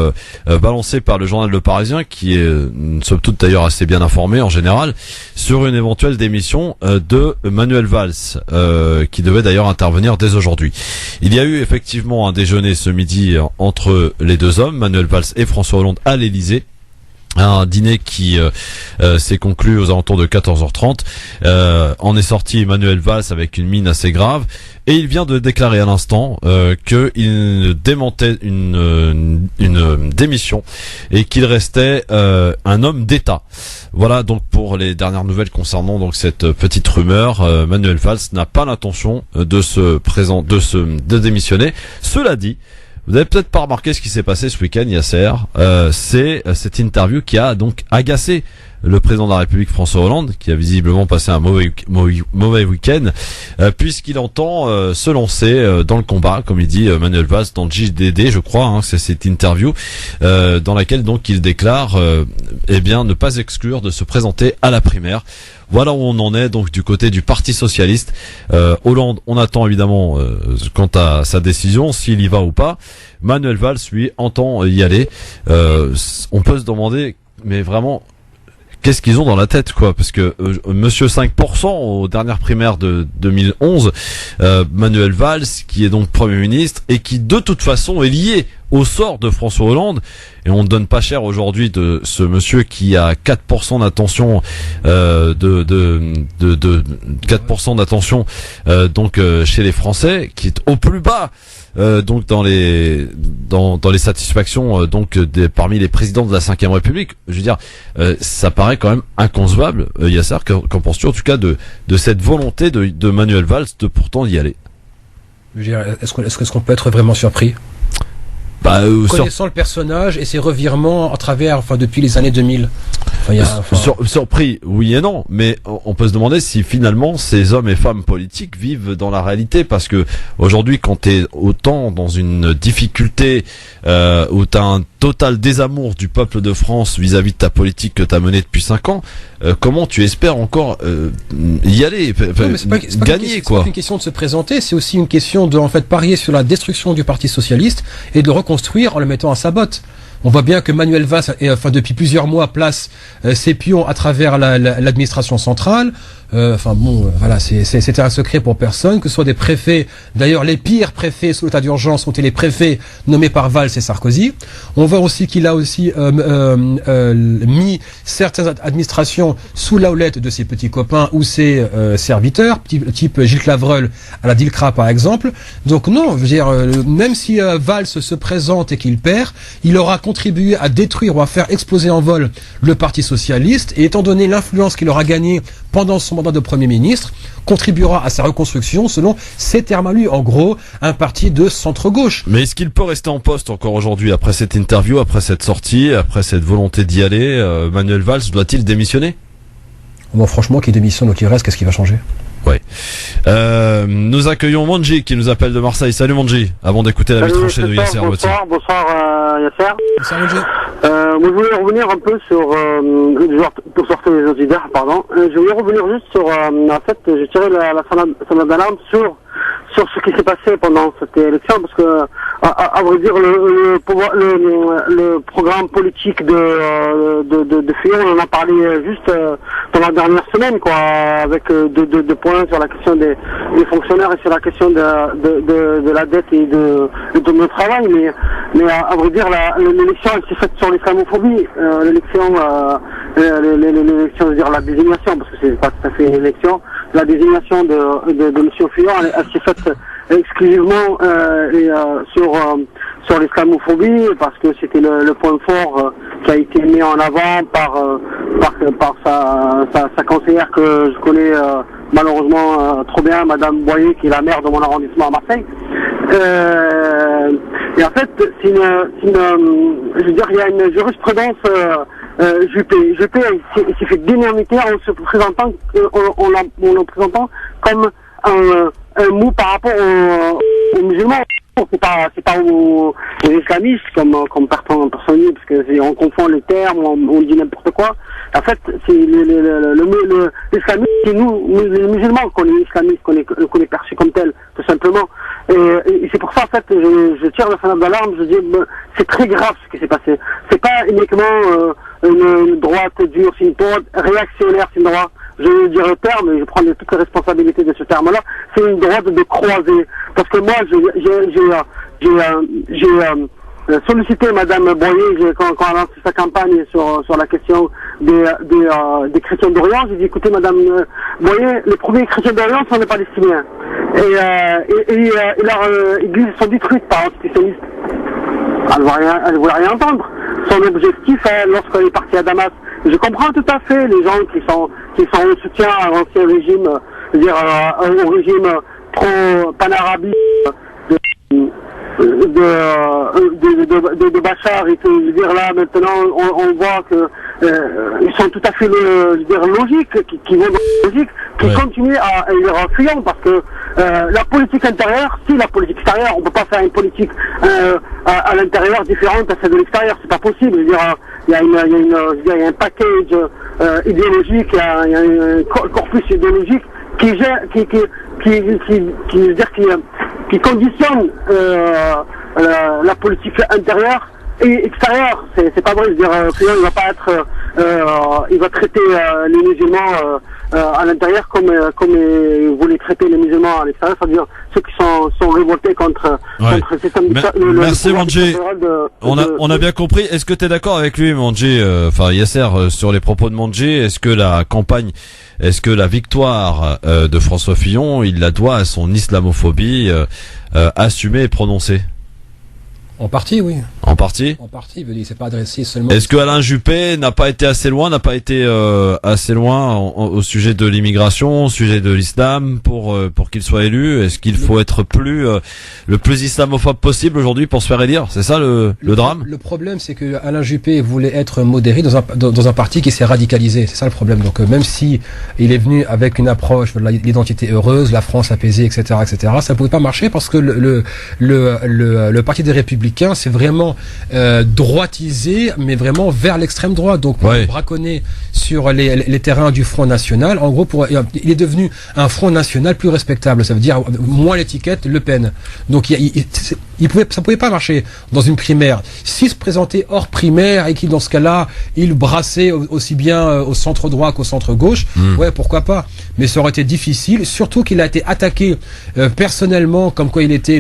[SPEAKER 2] balancée par le journal Le Parisien, qui est somme toute d'ailleurs assez bien informé en général, sur une éventuelle démission de Manuel Valls, qui devait d'ailleurs intervenir dès aujourd'hui. Il y a eu effectivement un déjeuner ce midi entre les deux hommes, Manuel Valls et François Hollande, à l'Élysée. Un dîner qui s'est conclu aux alentours de 14h30. En est sorti Manuel Valls avec une mine assez grave, et il vient de déclarer à l'instant qu'il démentait une démission et qu'il restait un homme d'État. Voilà donc pour les dernières nouvelles concernant donc cette petite rumeur. Manuel Valls n'a pas l'intention de démissionner. Cela dit, vous avez peut-être pas remarqué ce qui s'est passé ce week-end, Yasser. C'est cette interview qui a donc agacé le président de la République François Hollande, qui a visiblement passé un mauvais week-end, puisqu'il entend se lancer dans le combat, comme il dit Manuel Valls dans le JDD, je crois, c'est cette interview dans laquelle donc il déclare ne pas exclure de se présenter à la primaire. Voilà où on en est donc du côté du Parti Socialiste. Hollande, on attend évidemment quant à sa décision, s'il y va ou pas. Manuel Valls, lui, entend y aller. On peut se demander, mais vraiment, qu'est-ce qu'ils ont dans la tête, quoi? Parce que Monsieur 5% aux dernières primaires de 2011, Manuel Valls, qui est donc Premier ministre et qui de toute façon est lié au sort de François Hollande, et on ne donne pas cher aujourd'hui de ce monsieur qui a 4% d'attention, 4% d'attention donc chez les Français, qui est au plus bas. Donc dans les satisfactions parmi les présidents de la Ve République, je veux dire, ça paraît quand même inconcevable. Yasser, qu'en penses-tu en tout cas de cette volonté de Manuel Valls de pourtant y aller?
[SPEAKER 10] Je veux dire, est-ce qu'on peut être vraiment surpris? Connaissant le personnage et ses revirements à travers, depuis les années 2000.
[SPEAKER 2] Surpris, oui et non, mais on peut se demander si finalement ces hommes et femmes politiques vivent dans la réalité, parce que aujourd'hui, quand t'es autant dans une difficulté, où t'as un total désamour du peuple de France vis-à-vis de ta politique que t'as menée depuis 5 ans, comment tu espères encore y aller, gagner, quoi?
[SPEAKER 10] C'est pas une question de se présenter, c'est aussi une question de parier sur la destruction du Parti socialiste et de le reconstruire en le mettant à sa botte. On voit bien que Manuel Valls, depuis plusieurs mois, place ses pions à travers l'administration centrale. C'était un secret pour personne, que ce soit des préfets. D'ailleurs, les pires préfets sous l'état d'urgence ont été les préfets nommés par Valls et Sarkozy. On voit aussi qu'il a aussi mis certaines administrations sous la houlette de ses petits copains ou ses serviteurs, type Gilles Clavreul à la DILCRA par exemple. Donc non, je veux dire, même si Valls se présente et qu'il perd, il aura contribué à détruire ou à faire exploser en vol le Parti socialiste, et étant donné l'influence qu'il aura gagnée pendant son mandat de Premier ministre, contribuera à sa reconstruction selon ses termes à lui. En gros, un parti de centre-gauche.
[SPEAKER 2] Mais est-ce qu'il peut rester en poste encore aujourd'hui, après cette interview, après cette sortie, après cette volonté d'y aller? Manuel Valls doit-il démissionner?
[SPEAKER 10] Bon, franchement, qu'il démissionne ou qu'il reste, qu'est-ce qui va changer?
[SPEAKER 2] Ouais. Nous accueillons Manji qui nous appelle de Marseille. Salut Manji, avant d'écouter la vie tranchée de Yasser Loti.
[SPEAKER 13] Bonsoir Yasser.
[SPEAKER 10] Bonsoir Manji.
[SPEAKER 13] Moi, je voulais revenir un peu sur, pour sortir les auditeurs, pardon. Je voulais revenir juste sur, en fait, j'ai tiré la sonnette d'alarme sur ce qui s'est passé pendant cette élection, parce que, à vrai dire, le programme politique de Fillon, on en a parlé juste dans la dernière semaine, quoi, avec deux points sur la question des fonctionnaires et sur la question de la dette et de notre travail, mais à vrai dire, l'élection elle s'est faite sur l'islamophobie, l'élection, je veux dire la désignation, parce que c'est pas tout à fait une élection, la désignation de Monsieur Fillon, elle s'est faite exclusivement sur l'islamophobie, parce que c'était le point fort qui a été mis en avant par sa conseillère que je connais malheureusement trop bien, Madame Boyer, qui est la maire de mon arrondissement à Marseille. Et en fait, je veux dire, il y a une jurisprudence Juppé. Juppé s'est fait d'énormité en se présentant, en le présentant comme un mot par rapport aux musulmans. C'est pas aux islamistes comme personne, parce que on confond les termes, on dit n'importe quoi. En fait, c'est l'islamisme, c'est nous, les musulmans, qu'on est islamistes, qu'on est perçus comme tel, tout simplement. Et c'est pour ça, en fait, je tire la sonnette d'alarme, je dis, c'est très grave ce qui s'est passé. C'est pas uniquement une droite dure, c'est une droite réactionnaire, c'est une droite, je dirais le terme, et je prends toutes les responsabilités de ce terme-là, c'est une droite de croisée. Parce que moi, j'ai sollicité Madame Boyer quand elle a lancé sa campagne sur la question des chrétiens d'Orient. J'ai dit, écoutez Madame Boyer, les premiers chrétiens d'Orient sont les Palestiniens. Et leurs églises sont détruites par antisionistes. Elle ne voulait rien entendre. Son objectif, lorsqu'elle est partie à Damas, je comprends tout à fait les gens qui sont en soutien à l'ancien régime, c'est-à-dire au régime pro-panarabiste de Bachar, et que, je veux dire, là maintenant on voit que ils sont tout à fait logiques, qui vont dans la logique, qui continuent à être fuyants, parce que la politique intérieure, si la politique extérieure, on peut pas faire une politique à l'intérieur différente à celle de l'extérieur, c'est pas possible. Je veux dire, il y a un package idéologique, il y a un corpus idéologique qui conditionne la politique intérieure et extérieure. C'est pas vrai. Je veux dire, Fillon, il va pas être il va traiter les musulmans à l'intérieur comme il voulait traiter les musulmans à l'extérieur, c'est-à-dire ceux qui sont révoltés contre le système.
[SPEAKER 2] Merci Manji. On a bien compris. Est-ce que tu es d'accord avec lui, Manji, Yasser, sur les propos de Manji? Est-ce que la victoire de François Fillon, il la doit à son islamophobie assumée et prononcée?
[SPEAKER 10] En partie, oui.
[SPEAKER 2] En partie?
[SPEAKER 10] En partie, il s'est pas adressé seulement.
[SPEAKER 2] Est-ce que Alain Juppé n'a pas été assez loin au sujet de l'immigration, au sujet de l'islam pour qu'il soit élu? Est-ce qu'il faut être le plus islamophobe possible aujourd'hui pour se faire élire? C'est ça le drame?
[SPEAKER 10] Le problème, c'est que Alain Juppé voulait être modéré dans un parti qui s'est radicalisé. C'est ça le problème. Donc même si il est venu avec une approche de l'identité heureuse, la France apaisée, etc., ça ne pouvait pas marcher parce que le Parti des Républicains, c'est vraiment droitisé, mais vraiment vers l'extrême droite. Donc, pour braconner sur les terrains du Front National, en gros, il est devenu un Front National plus respectable. Ça veut dire moins l'étiquette Le Pen. Donc, ça pouvait pas marcher dans une primaire. S'il se présentait hors primaire et qu'il, dans ce cas-là, il brassait aussi bien au centre droit qu'au centre gauche, ouais, pourquoi pas. Mais ça aurait été difficile, surtout qu'il a été attaqué personnellement, comme quoi il était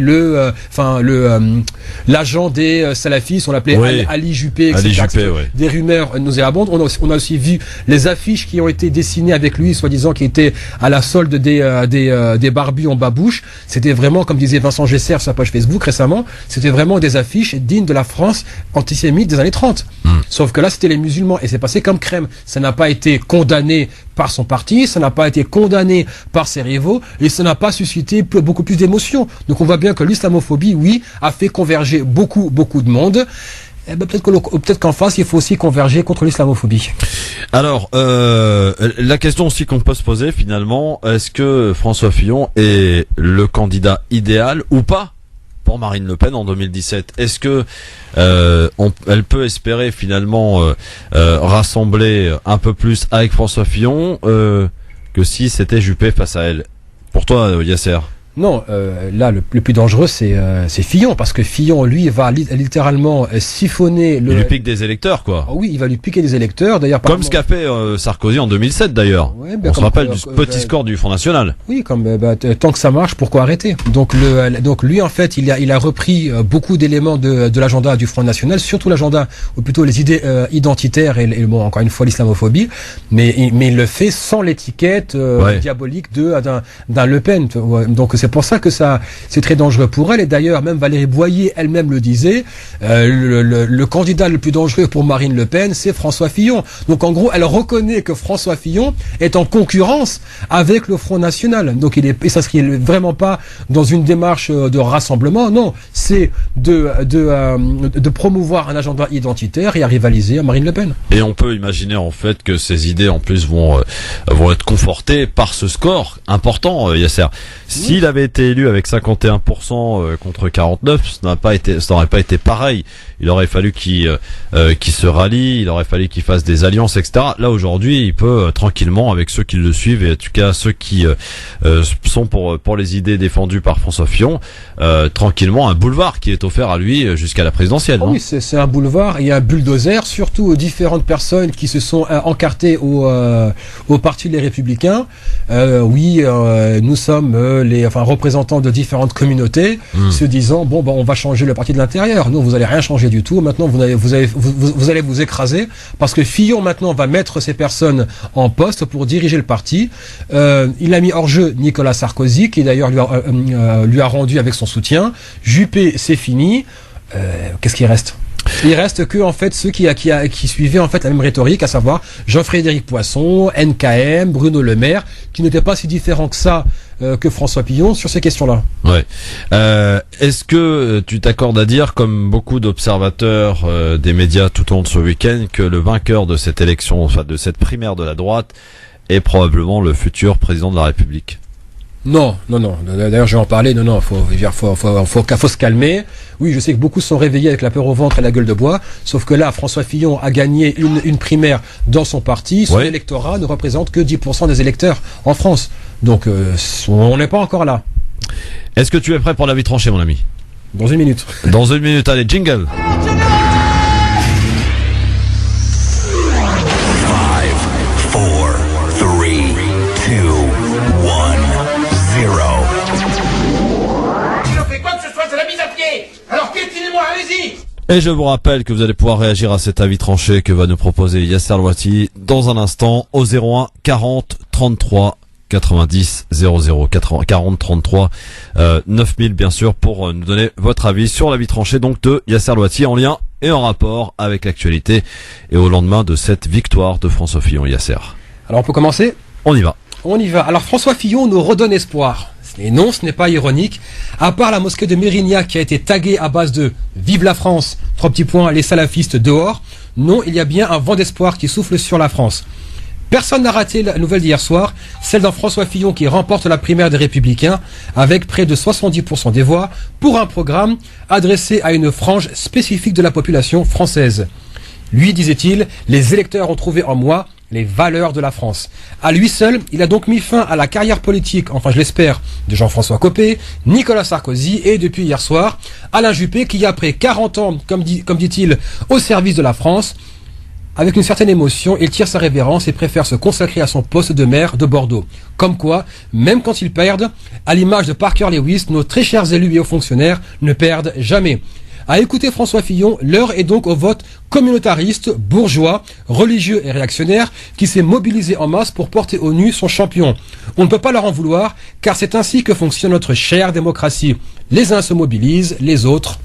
[SPEAKER 10] l'agent des salafistes, on l'appelait Ali Juppé, etc.
[SPEAKER 2] Ali Juppé,
[SPEAKER 10] Des rumeurs nauséabondes. On a aussi vu les affiches qui ont été dessinées avec lui, soi-disant qui étaient à la solde des barbus en babouche. C'était vraiment, comme disait Vincent Gesser sur sa page Facebook récemment, c'était vraiment des affiches dignes de la France antisémite des années 30. Sauf que là, c'était les musulmans et c'est passé comme crème. Ça n'a pas été condamné par son parti, ça n'a pas été condamné par ses rivaux et ça n'a pas suscité beaucoup plus d'émotions. Donc on voit bien que l'islamophobie, oui, a fait converger beaucoup de monde. Eh ben, peut-être qu'en face, il faut aussi converger contre l'islamophobie.
[SPEAKER 2] Alors, la question aussi qu'on peut se poser finalement, est-ce que François Fillon est le candidat idéal ou pas pour Marine Le Pen en 2017? Est-ce que elle peut espérer finalement rassembler un peu plus avec François Fillon que si c'était Juppé face à elle? Pour toi, Yasser?
[SPEAKER 10] Non, là, le plus dangereux, c'est Fillon, parce que Fillon, lui, va littéralement siphonner
[SPEAKER 2] il lui pique des électeurs, quoi.
[SPEAKER 10] Ah oui, il va lui piquer des électeurs, d'ailleurs.
[SPEAKER 2] Comme ce qu'a fait Sarkozy en 2007, d'ailleurs. Ouais, on se rappelle du petit score du Front National.
[SPEAKER 10] Oui, tant que ça marche, pourquoi arrêter? Donc lui, en fait, il a repris beaucoup d'éléments de l'agenda du Front National, surtout l'agenda, ou plutôt les idées identitaires et bon, encore une fois, l'islamophobie, mais il le fait sans l'étiquette diabolique d'un Le Pen. Donc c'est pour ça que c'est très dangereux pour elle. Et d'ailleurs, même Valérie Boyer elle-même le disait, le candidat le plus dangereux pour Marine Le Pen, c'est François Fillon. Donc en gros, elle reconnaît que François Fillon est en concurrence avec le Front National. Donc il s'inscrit vraiment pas dans une démarche de rassemblement. Non, c'est de promouvoir un agenda identitaire et à rivaliser à Marine Le Pen.
[SPEAKER 2] Et on peut imaginer en fait que ces idées en plus vont être confortées par ce score important, Yasser. S'il avait été élu avec 51% contre 49, ça n'aurait pas été pareil. Il aurait fallu qu'il se rallie, il aurait fallu qu'il fasse des alliances, etc. Là aujourd'hui, il peut tranquillement, avec ceux qui le suivent et en tout cas ceux qui sont pour les idées défendues par François Fillon, tranquillement un boulevard qui est offert à lui jusqu'à la présidentielle.
[SPEAKER 10] Oui, c'est un boulevard et un bulldozer, surtout aux différentes personnes qui se sont encartées au Parti Les Républicains. Nous sommes représentants de différentes communautés, se disant on va changer le parti de l'intérieur. Non, vous allez rien changer du tout. Maintenant, vous allez vous écraser parce que Fillon maintenant va mettre ces personnes en poste pour diriger le parti. Il a mis hors jeu Nicolas Sarkozy, qui d'ailleurs lui a rendu avec son soutien. Juppé, c'est fini. Qu'est-ce qui reste? Il reste que en fait ceux qui suivaient en fait la même rhétorique, à savoir Jean-Frédéric Poisson, NKM, Bruno Le Maire, qui n'étaient pas si différents que ça que François Fillon sur ces questions-là.
[SPEAKER 2] Ouais. Est-ce que tu t'accordes à dire, comme beaucoup d'observateurs des médias tout au long de ce week-end, que le vainqueur de cette élection, enfin de cette primaire de la droite, est probablement le futur président de la République?
[SPEAKER 10] Non. D'ailleurs, je vais en parler. Non, faut se calmer. Oui, je sais que beaucoup sont réveillés avec la peur au ventre et la gueule de bois. Sauf que là, François Fillon a gagné une primaire dans son parti. Son électorat ne représente que 10% des électeurs en France. Donc, on n'est pas encore là.
[SPEAKER 2] Est-ce que tu es prêt pour la vie tranchée, mon ami?
[SPEAKER 10] Dans une minute.
[SPEAKER 2] Allez, jingle.
[SPEAKER 14] Alors piétinez-moi, allez-y.
[SPEAKER 2] Et je vous rappelle que vous allez pouvoir réagir à cet avis tranché que va nous proposer Yasser Louati dans un instant au 01 40 33 90 00 40 33 9000 bien sûr pour nous donner votre avis sur l'avis tranché donc de Yasser Louati en lien et en rapport avec l'actualité et au lendemain de cette victoire de François Fillon. Yasser.
[SPEAKER 10] Alors on peut commencer ?
[SPEAKER 2] On y va.
[SPEAKER 10] On y va. Alors François Fillon nous redonne espoir. Et non, ce n'est pas ironique. À part la mosquée de Mérignac qui a été taguée à base de « Vive la France », 3 petits points, les salafistes dehors. Non, il y a bien un vent d'espoir qui souffle sur la France. Personne n'a raté la nouvelle d'hier soir, celle d'un François Fillon qui remporte la primaire des Républicains avec près de 70% des voix pour un programme adressé à une frange spécifique de la population française. Lui, disait-il, les électeurs ont trouvé en moi les valeurs de la France. À lui seul, il a donc mis fin à la carrière politique, enfin je l'espère, de Jean-François Copé, Nicolas Sarkozy et depuis hier soir, Alain Juppé qui après 40 ans, comme dit-il, au service de la France, avec une certaine émotion, il tire sa révérence et préfère se consacrer à son poste de maire de Bordeaux. Comme quoi, même quand ils perdent, à l'image de Parker Lewis, nos très chers élus et hauts fonctionnaires ne perdent jamais. À écouter François Fillon, l'heure est donc au vote communautariste, bourgeois, religieux et réactionnaire qui s'est mobilisé en masse pour porter au nu son champion. On ne peut pas leur en vouloir, car c'est ainsi que fonctionne notre chère démocratie. Les uns se mobilisent, les autres...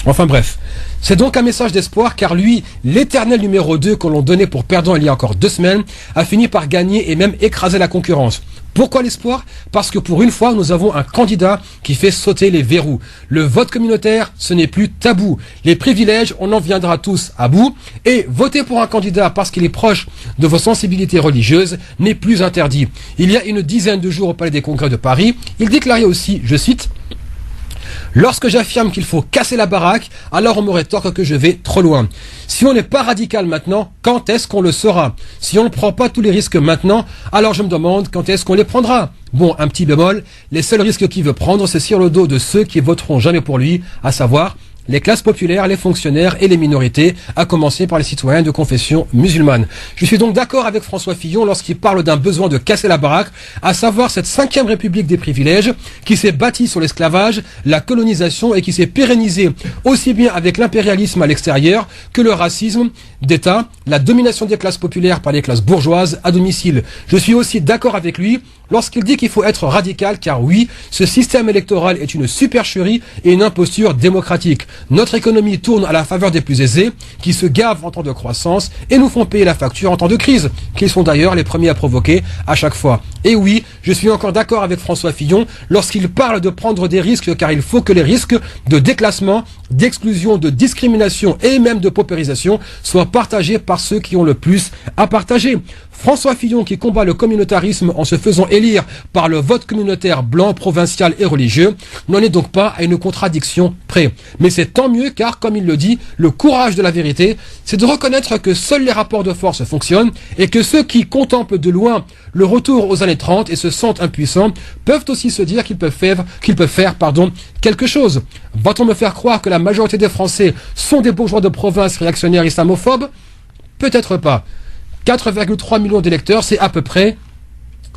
[SPEAKER 10] Enfin bref, c'est donc un message d'espoir car lui, l'éternel numéro 2 que l'on donnait pour perdant il y a encore 2 semaines, a fini par gagner et même écraser la concurrence. Pourquoi l'espoir ? Parce que pour une fois, nous avons un candidat qui fait sauter les verrous. Le vote communautaire, ce n'est plus tabou. Les privilèges, on en viendra tous à bout. Et voter pour un candidat parce qu'il est proche de vos sensibilités religieuses n'est plus interdit. Il y a une dizaine de jours au Palais des Congrès de Paris, il déclarait aussi, je cite, « Lorsque j'affirme qu'il faut casser la baraque, alors on me rétorque que je vais trop loin. Si on n'est pas radical maintenant, quand est-ce qu'on le sera? Si on ne prend pas tous les risques maintenant, alors je me demande quand est-ce qu'on les prendra. Bon, un petit bémol, les seuls risques qu'il veut prendre, c'est sur le dos de ceux qui voteront jamais pour lui, à savoir les classes populaires, les fonctionnaires et les minorités, à commencer par les citoyens de confession musulmane. Je suis donc d'accord avec François Fillon lorsqu'il parle d'un besoin de casser la baraque, à savoir cette 5e république des privilèges qui s'est bâtie sur l'esclavage, la colonisation et qui s'est pérennisée aussi bien avec l'impérialisme à l'extérieur que le racisme d'État, la domination des classes populaires par les classes bourgeoises à domicile. Je suis aussi d'accord avec lui lorsqu'il dit qu'il faut être radical car oui, ce système électoral est une supercherie et une imposture démocratique. Notre économie tourne à la faveur des plus aisés, qui se gavent en temps de croissance et nous font payer la facture en temps de crise, qu'ils sont d'ailleurs les premiers à provoquer à chaque fois. Et oui, je suis encore d'accord avec François Fillon lorsqu'il parle de prendre des risques, car il faut que les risques de déclassement, d'exclusion, de discrimination et même de paupérisation soient partagés par ceux qui ont le plus à partager. François Fillon qui combat le communautarisme en se faisant élire par le vote communautaire blanc, provincial et religieux n'en est donc pas à une contradiction près. Mais c'est tant mieux car, comme il le dit, le courage de la vérité, c'est de reconnaître que seuls les rapports de force fonctionnent et que ceux qui contemplent de loin le retour aux années 30 et se sentent impuissants peuvent aussi se dire qu'ils peuvent faire quelque chose. Va-t-on me faire croire que la majorité des Français sont des bourgeois de province réactionnaires islamophobes ? Peut-être pas. 4,3 millions d'électeurs, c'est à peu près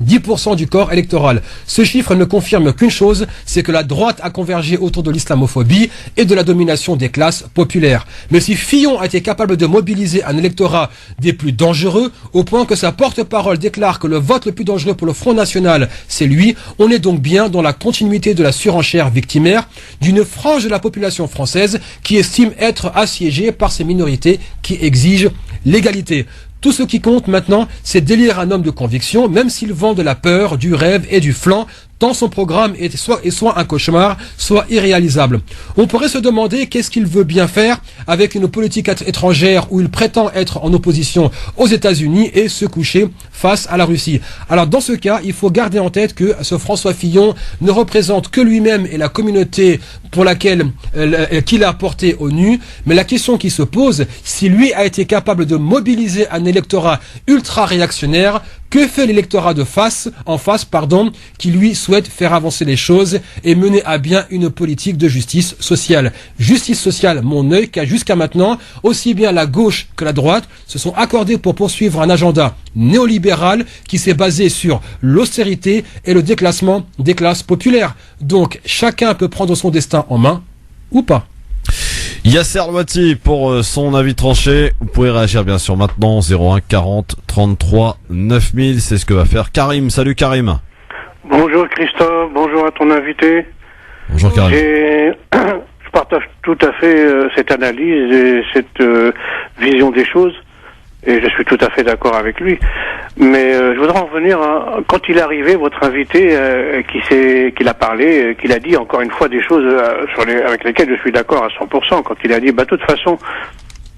[SPEAKER 10] 10% du corps électoral. Ce chiffre ne confirme qu'une chose, c'est que la droite a convergé autour de l'islamophobie et de la domination des classes populaires. Mais si Fillon a été capable de mobiliser un électorat des plus dangereux, au point que sa porte-parole déclare que le vote le plus dangereux pour le Front National, c'est lui, on est donc bien dans la continuité de la surenchère victimaire d'une frange de la population française qui estime être assiégée par ces minorités qui exigent l'égalité. Tout ce qui compte maintenant, c'est d'élire un homme de conviction, même s'il vend de la peur, du rêve et du flan, tant son programme est soit un cauchemar, soit irréalisable. On pourrait se demander qu'est-ce qu'il veut bien faire avec une politique étrangère où il prétend être en opposition aux États-Unis et se coucher face à la Russie. Alors dans ce cas, il faut garder en tête que ce François Fillon ne représente que lui-même et la communauté pour laquelle qu'il a porté au nu, mais la question qui se pose, si lui a été capable de mobiliser un électorat ultra-réactionnaire, que fait l'électorat en face, qui lui souhaite faire avancer les choses et mener à bien une politique de justice sociale. Justice sociale, mon œil, car jusqu'à maintenant, aussi bien la gauche que la droite se sont accordés pour poursuivre un agenda néolibéral qui s'est basé sur l'austérité et le déclassement des classes populaires. Donc, chacun peut prendre son destin en main. ou pas.
[SPEAKER 2] Yasser Louati pour son avis tranché. Vous pouvez réagir bien sûr maintenant 01 40 33 9000. C'est ce que va faire Karim. Salut Karim.
[SPEAKER 15] Bonjour Christophe, bonjour à ton invité.
[SPEAKER 2] Bonjour Karim.
[SPEAKER 15] Je partage tout à fait cette analyse et cette vision des choses. Et je suis tout à fait d'accord avec lui. Mais je voudrais en revenir quand il est arrivé, votre invité, qu'il a parlé, qu'il a dit encore une fois des choses avec lesquelles je suis d'accord à 100%. Quand il a dit, de toute façon,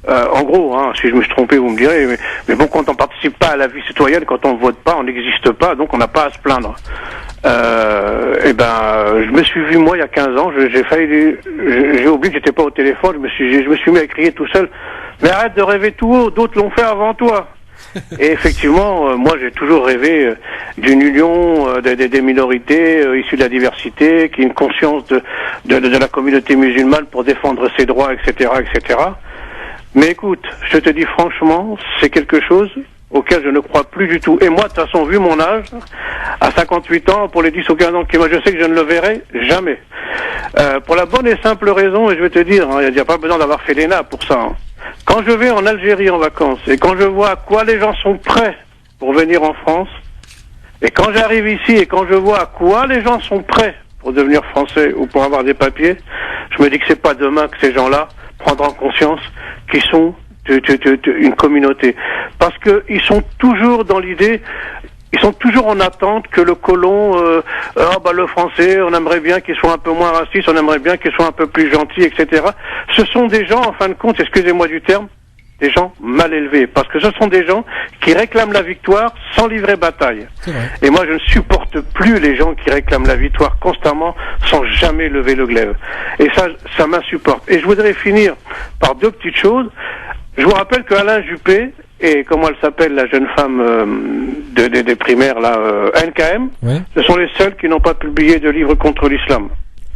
[SPEAKER 15] en gros, si je me suis trompé, vous me direz, mais bon, quand on participe pas à la vie citoyenne, quand on vote pas, on n'existe pas, donc on n'a pas à se plaindre. Je me suis vu, moi, il y a 15 ans, j'ai oublié que j'étais pas au téléphone, je me suis mis à crier tout seul, mais arrête de rêver tout haut, d'autres l'ont fait avant toi. Et effectivement, moi j'ai toujours rêvé d'une union des minorités issues de la diversité, qui ait une conscience de la communauté musulmane pour défendre ses droits, etc., etc. Mais écoute, je te dis franchement, c'est quelque chose auquel je ne crois plus du tout. Et moi, de toute façon, vu mon âge, à 58 ans, pour les 10 ou 15 ans qui moi, je sais que je ne le verrai jamais. Pour la bonne et simple raison, et je vais te dire, il n'y a pas besoin d'avoir fait l'ENA pour ça. Quand je vais en Algérie en vacances, et quand je vois à quoi les gens sont prêts pour venir en France, et quand j'arrive ici, et quand je vois à quoi les gens sont prêts pour devenir français ou pour avoir des papiers, je me dis que c'est pas demain que ces gens-là prendront conscience qu'ils sont une communauté. Parce que ils sont toujours dans l'idée, ils sont toujours en attente que le colon, le français, on aimerait bien qu'il soit un peu moins raciste, on aimerait bien qu'il soit un peu plus gentil, etc. Ce sont des gens, en fin de compte, excusez-moi du terme, des gens mal élevés. Parce que ce sont des gens qui réclament la victoire sans livrer bataille. Et moi, je ne supporte plus les gens qui réclament la victoire constamment sans jamais lever le glaive. Et ça m'insupporte. Et je voudrais finir par deux petites choses. Je vous rappelle que Alain Juppé et comment elle s'appelle, la jeune femme des primaires, là, NKM, ce sont les seuls qui n'ont pas publié de livre contre l'islam.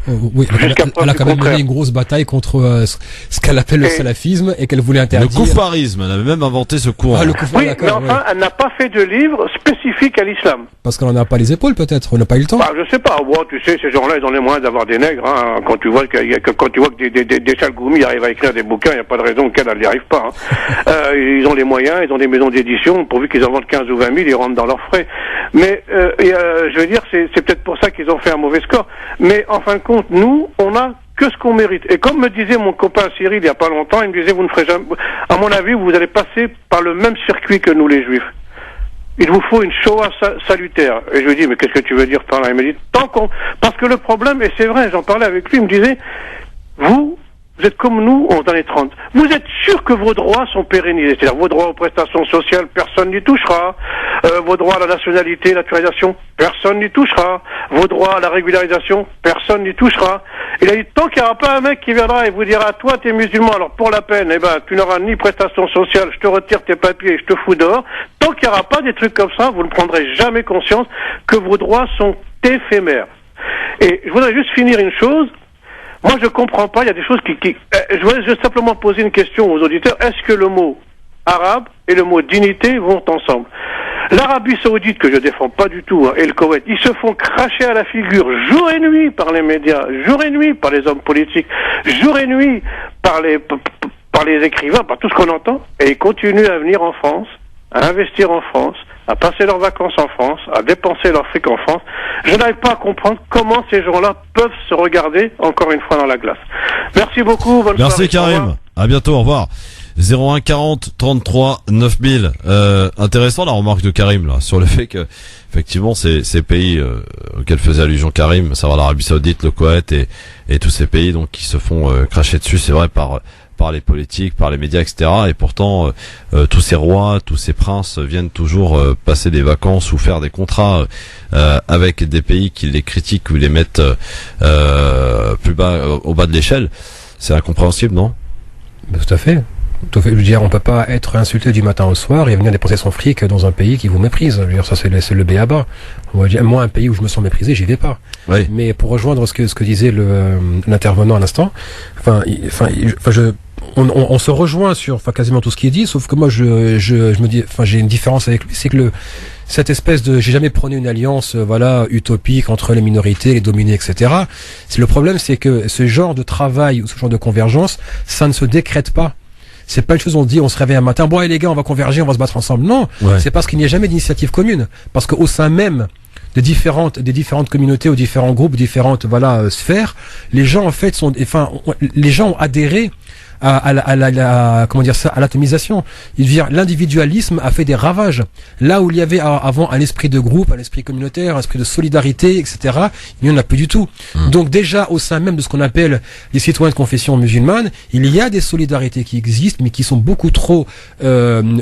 [SPEAKER 10] Oui, elle a quand même mené une grosse bataille contre ce qu'elle appelle le salafisme et qu'elle voulait interdire.
[SPEAKER 2] Le kouffarisme, elle avait même inventé ce courant.
[SPEAKER 15] Oui, mais enfin, elle n'a pas fait de livre spécifique à l'islam.
[SPEAKER 10] Parce qu'on n'en a pas les épaules, peut-être, on n'a pas eu le temps.
[SPEAKER 15] Je sais pas, tu sais, ces gens-là, ils ont les moyens d'avoir des nègres, quand tu vois que des Chalgoumi arrivent à écrire des bouquins, il n'y a pas de raison qu'elle n'y arrive pas, ils ont les moyens, ils ont des maisons d'édition, pourvu qu'ils en vendent 15 ou 20 000, ils rentrent dans leurs frais. Mais, je veux dire, c'est peut-être pour ça qu'ils ont fait un mauvais score. Mais, en fin de compte, nous, on a que ce qu'on mérite. Et comme me disait mon copain Cyril il y a pas longtemps, il me disait, vous ne ferez jamais, à mon avis, vous allez passer par le même circuit que nous les Juifs. Il vous faut une Shoah salutaire. Et je lui dis, mais qu'est-ce que tu veux dire par là? Il me dit, parce que le problème, et c'est vrai, j'en parlais avec lui, il me disait, vous êtes comme nous dans les années 30. Vous êtes sûr que vos droits sont pérennisés. C'est-à-dire vos droits aux prestations sociales, personne n'y touchera. Vos droits à la nationalité, naturalisation, personne n'y touchera. Vos droits à la régularisation, personne n'y touchera. Il a dit, tant qu'il n'y aura pas un mec qui viendra et vous dira, toi, t'es musulman, alors pour la peine, tu n'auras ni prestations sociales, je te retire tes papiers et je te fous dehors. Tant qu'il n'y aura pas des trucs comme ça, vous ne prendrez jamais conscience que vos droits sont éphémères. Et je voudrais juste finir une chose. Moi, je comprends pas, il y a des choses je voudrais juste simplement poser une question aux auditeurs. Est-ce que le mot arabe et le mot dignité vont ensemble? L'Arabie Saoudite, que je défends pas du tout, et le Koweït, ils se font cracher à la figure jour et nuit par les médias, jour et nuit par les hommes politiques, jour et nuit par les écrivains, par tout ce qu'on entend, et ils continuent à venir en France, à investir en France, à passer leurs vacances en France, à dépenser leur fric en France. Je n'arrive pas à comprendre comment ces gens-là peuvent se regarder encore une fois dans la glace. Merci beaucoup, bonne soirée.
[SPEAKER 2] Merci Karim, à bientôt, au revoir. 01 40 33 9000. Intéressant la remarque de Karim là sur le fait que effectivement ces pays auxquels faisait allusion Karim, savoir l'Arabie Saoudite, le Koweït et tous ces pays donc qui se font cracher dessus, c'est vrai par les politiques, par les médias, etc. Et pourtant, tous ces rois, tous ces princes viennent toujours passer des vacances ou faire des contrats avec des pays qui les critiquent ou les mettent plus bas, au bas de l'échelle. C'est incompréhensible, non?
[SPEAKER 10] Tout à fait. Je veux dire, on peut pas être insulté du matin au soir et venir dépenser son fric dans un pays qui vous méprise. Je veux dire, ça c'est le b.a.-ba. Moi, un pays où je me sens méprisé, j'y vais pas.
[SPEAKER 2] Oui.
[SPEAKER 10] Mais pour rejoindre ce que disait l'intervenant à l'instant, on se rejoint sur, enfin, quasiment tout ce qui est dit, sauf que moi, je me dis, enfin, j'ai une différence avec lui, c'est que cette espèce de, j'ai jamais prôné une alliance, voilà, utopique entre les minorités, les dominés, etc. Le problème, c'est que ce genre de travail ou ce genre de convergence, ça ne se décrète pas. C'est pas une chose, on dit, on se réveille un matin, bon, allez, les gars, on va converger, on va se battre ensemble. Non, c'est parce qu'il n'y a jamais d'initiative commune. Parce qu'au sein même des différentes communautés, aux différents groupes, différentes, voilà, sphères, les gens, en fait, les gens ont adhéré à l'atomisation. L'individualisme a fait des ravages. Là où il y avait avant un esprit de groupe, un esprit communautaire, un esprit de solidarité, etc., il n'y en a plus du tout. Donc déjà, au sein même de ce qu'on appelle les citoyens de confession musulmane, il y a des solidarités qui existent, mais qui sont beaucoup trop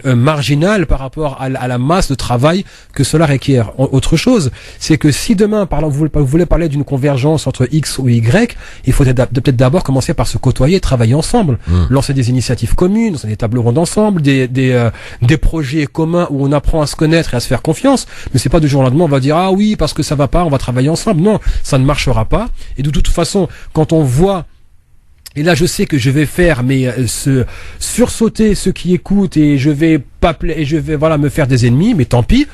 [SPEAKER 10] marginales par rapport à la masse de travail que cela requiert. Autre chose, c'est que si demain, vous voulez parler d'une convergence entre X ou Y, il faut peut-être d'abord commencer par se côtoyer et travailler ensemble. Lancer des initiatives communes, lancer des tables rondes ensemble, des projets communs où on apprend à se connaître et à se faire confiance. Mais c'est pas du jour au lendemain on va dire ah oui parce que ça va pas, on va travailler ensemble. Non, ça ne marchera pas. Et de toute façon, quand on voit, et là je sais que je vais faire sursauter ceux qui écoutent et je vais voilà me faire des ennemis, mais tant pis.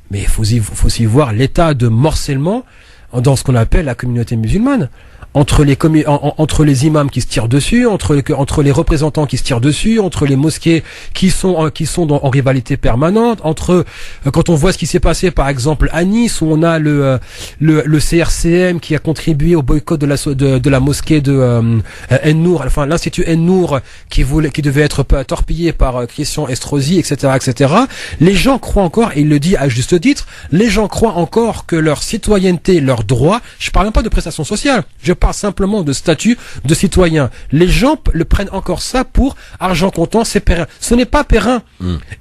[SPEAKER 10] Mais il faut aussi voir l'état de morcellement dans ce qu'on appelle la communauté musulmane. Entre les imams qui se tirent dessus, entre les représentants qui se tirent dessus, entre les mosquées qui sont en rivalité permanente, quand on voit ce qui s'est passé par exemple à Nice où on a le CRCM qui a contribué au boycott de la mosquée de En-Nour, enfin l'institut En-Nour qui devait être torpillé par Christian Estrosi, etc. Les gens croient encore, et il le dit à juste titre, les gens croient encore que leur citoyenneté, leurs droits, je parle même pas de prestations sociales, je parle simplement de statut de citoyen. Les gens prennent encore ça pour argent comptant, c'est périn. Ce n'est pas périn.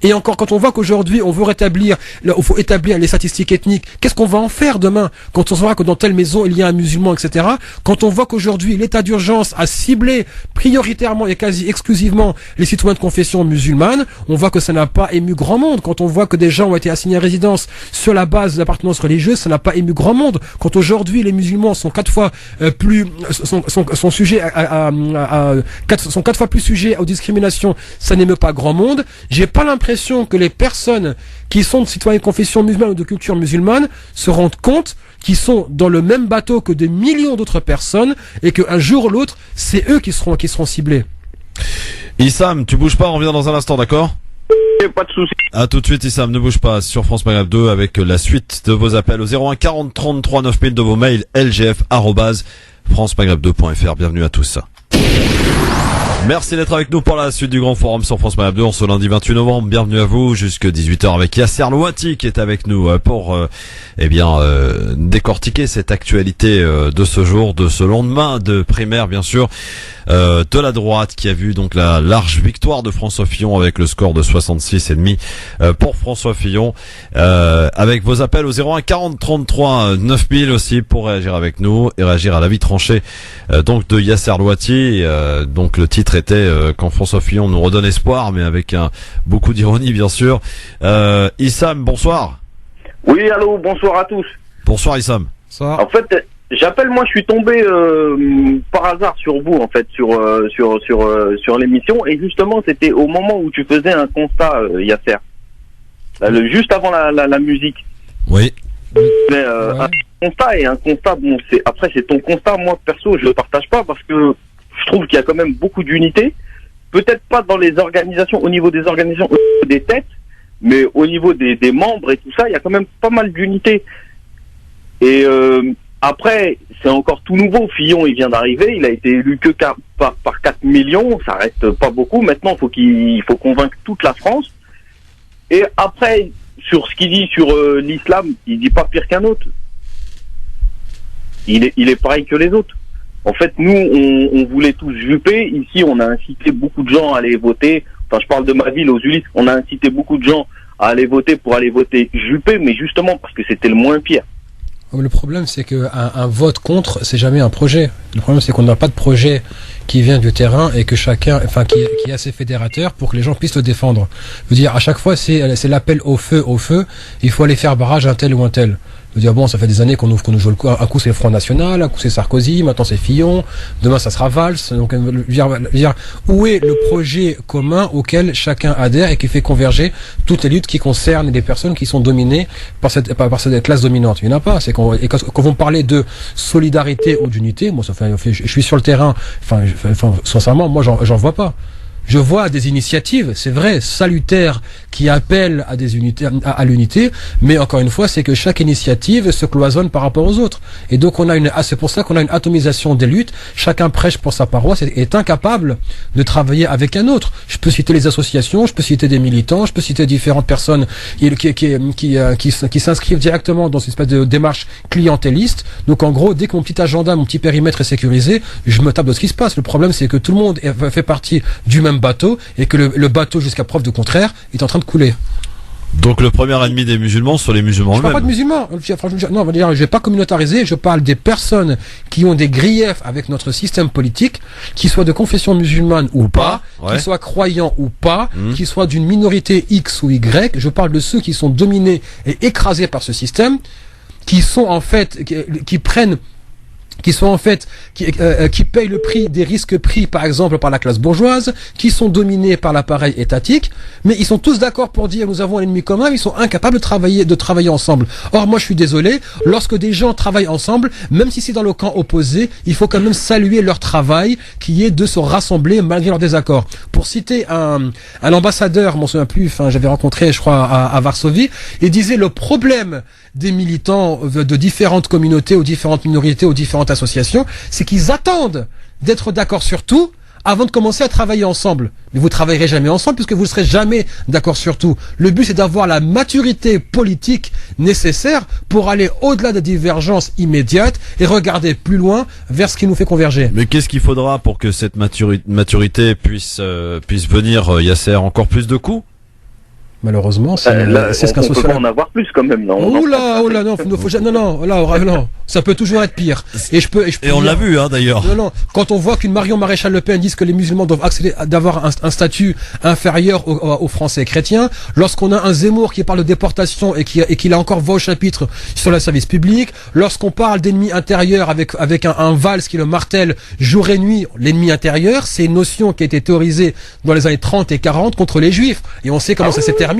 [SPEAKER 10] Et encore, quand on voit qu'aujourd'hui, on faut établir les statistiques ethniques, qu'est-ce qu'on va en faire demain? Quand on saura que dans telle maison, il y a un musulman, etc. Quand on voit qu'aujourd'hui, l'état d'urgence a ciblé prioritairement et quasi exclusivement les citoyens de confession musulmane, on voit que ça n'a pas ému grand monde. Quand on voit que des gens ont été assignés à résidence sur la base de l'appartenance religieuse, ça n'a pas ému grand monde. Quand aujourd'hui, les musulmans sont 4 fois sont sujets sont 4 fois plus sujets aux discriminations, ça n'émeut pas grand monde. J'ai pas l'impression que les personnes qui sont de citoyens de confession musulmane ou de culture musulmane se rendent compte qu'ils sont dans le même bateau que des millions d'autres personnes et qu'un jour ou l'autre, c'est eux qui seront ciblés.
[SPEAKER 2] Issam, tu bouges pas, on revient dans un instant, d'accord?
[SPEAKER 16] Pas de soucis.
[SPEAKER 2] À tout de suite, Issam, ne bouge pas sur France Maghreb 2 avec la suite de vos appels au 01 40 33 9000 de vos mails lgf@francemaghreb2.fr. Bienvenue à tous. Merci d'être avec nous pour la suite du Grand Forum sur France Maghreb 2 en ce lundi 28 novembre. Bienvenue à vous jusque 18h avec Yasser Louati qui est avec nous pour décortiquer cette actualité de ce jour, de ce lendemain de primaire bien sûr, de la droite qui a vu donc la large victoire de François Fillon avec le score de 66,5 pour François Fillon. Avec vos appels au 01 40 33 9000 aussi pour réagir avec nous et réagir à l'avis tranché donc de Yasser Louati. Donc le titre était quand François Fillon nous redonne espoir, mais avec beaucoup d'ironie bien sûr. Issam, bonsoir.
[SPEAKER 16] Oui, allô, bonsoir à tous.
[SPEAKER 2] Bonsoir Issam.
[SPEAKER 10] Bonsoir.
[SPEAKER 16] En fait, j'appelle, moi je suis tombé par hasard sur vous en fait, sur l'émission, et justement c'était au moment où tu faisais un constat, Yasser, juste avant la musique.
[SPEAKER 2] Oui.
[SPEAKER 16] Mais un constat, bon, c'est ton constat, moi perso je le partage pas parce que je trouve qu'il y a quand même beaucoup d'unité, peut-être pas dans les organisations, au niveau des organisations, au niveau des têtes, mais au niveau des membres et tout ça, il y a quand même pas mal d'unité. Et après, c'est encore tout nouveau. Fillon, il vient d'arriver, il a été élu que par 4 millions, ça reste pas beaucoup. Maintenant, il faut convaincre toute la France. Et après, sur ce qu'il dit sur l'islam, il dit pas pire qu'un autre. Il est pareil que les autres. En fait, nous, on voulait tous juper. Ici, on a incité beaucoup de gens à aller voter. Enfin, je parle de ma ville, aux Ulysses. On a incité beaucoup de gens à aller voter pour aller voter Juppé, mais justement parce que c'était le moins pire.
[SPEAKER 10] Le problème, c'est qu'un vote contre, c'est jamais un projet. Le problème, c'est qu'on n'a pas de projet qui vient du terrain et que chacun, qui est assez fédérateur pour que les gens puissent le défendre. Je veux dire, à chaque fois, c'est l'appel au feu. Il faut aller faire barrage à un tel ou un tel. Je veux dire, bon, ça fait des années qu'on nous joue le coup. Un coup c'est le Front National, un coup c'est Sarkozy, maintenant c'est Fillon, demain ça sera Valls. Donc, je veux dire, où est le projet commun auquel chacun adhère et qui fait converger toutes les luttes qui concernent les personnes qui sont dominées par cette classe dominante? Il n'y en a pas. C'est quand vous me parlez de solidarité ou d'unité, moi, je suis sur le terrain, sincèrement, moi, j'en vois pas. Je vois des initiatives, c'est vrai, salutaires, qui appellent à des unités, à l'unité, mais encore une fois, c'est que chaque initiative se cloisonne par rapport aux autres. Et donc c'est pour ça qu'on a une atomisation des luttes. Chacun prêche pour sa paroisse et est incapable de travailler avec un autre. Je peux citer les associations, je peux citer des militants, je peux citer différentes personnes qui s'inscrivent directement dans une espèce de démarche clientéliste. Donc en gros, dès que mon petit agenda, mon petit périmètre est sécurisé, je me tape de ce qui se passe. Le problème, c'est que tout le monde fait partie du même bateau et que le bateau, jusqu'à preuve de contraire, est en train de couler.
[SPEAKER 2] Donc le premier ennemi des musulmans sont les musulmans eux-mêmes.
[SPEAKER 10] Je parle pas de musulmans. Non, je vais pas communautariser. Je parle des personnes qui ont des griefs avec notre système politique, qui soient de confession musulmane ou pas, qui soient croyants ou pas, qui soient d'une minorité X ou Y. Je parle de ceux qui sont dominés et écrasés par ce système, qui sont en fait, qui payent le prix des risques pris, par exemple, par la classe bourgeoise, qui sont dominés par l'appareil étatique, mais ils sont tous d'accord pour dire nous avons un ennemi commun, ils sont incapables de travailler ensemble. Or, moi, je suis désolé, lorsque des gens travaillent ensemble, même si c'est dans le camp opposé, il faut quand même saluer leur travail, qui est de se rassembler malgré leurs désaccords. Pour citer un ambassadeur, je m'en souviens plus, j'avais rencontré, je crois, à Varsovie, il disait le problème des militants de différentes communautés, ou différentes minorités, ou différentes associations, c'est qu'ils attendent d'être d'accord sur tout avant de commencer à travailler ensemble. Mais vous travaillerez jamais ensemble puisque vous ne serez jamais d'accord sur tout. Le but, c'est d'avoir la maturité politique nécessaire pour aller au-delà des divergences immédiates et regarder plus loin vers ce qui nous fait converger.
[SPEAKER 2] Mais qu'est-ce qu'il faudra pour que cette maturité puisse venir, Yasser, encore plus de coups?
[SPEAKER 10] Malheureusement, c'est ce qu'un
[SPEAKER 16] sociologue. On peut pas en avoir plus quand même, non?
[SPEAKER 10] Non, ça peut toujours être pire.
[SPEAKER 2] Et on l'a vu, d'ailleurs.
[SPEAKER 10] Non, quand on voit qu'une Marion Maréchal Le Pen dise que les musulmans doivent accéder d'avoir un statut inférieur aux Français chrétiens, lorsqu'on a un Zemmour qui parle de déportation et qui a encore voix au chapitre sur le service public, lorsqu'on parle d'ennemi intérieur avec un Valls qui le martèle jour et nuit, l'ennemi intérieur, c'est une notion qui a été théorisée dans les années 30 et 40 contre les Juifs. Et on sait comment ça s'est terminé.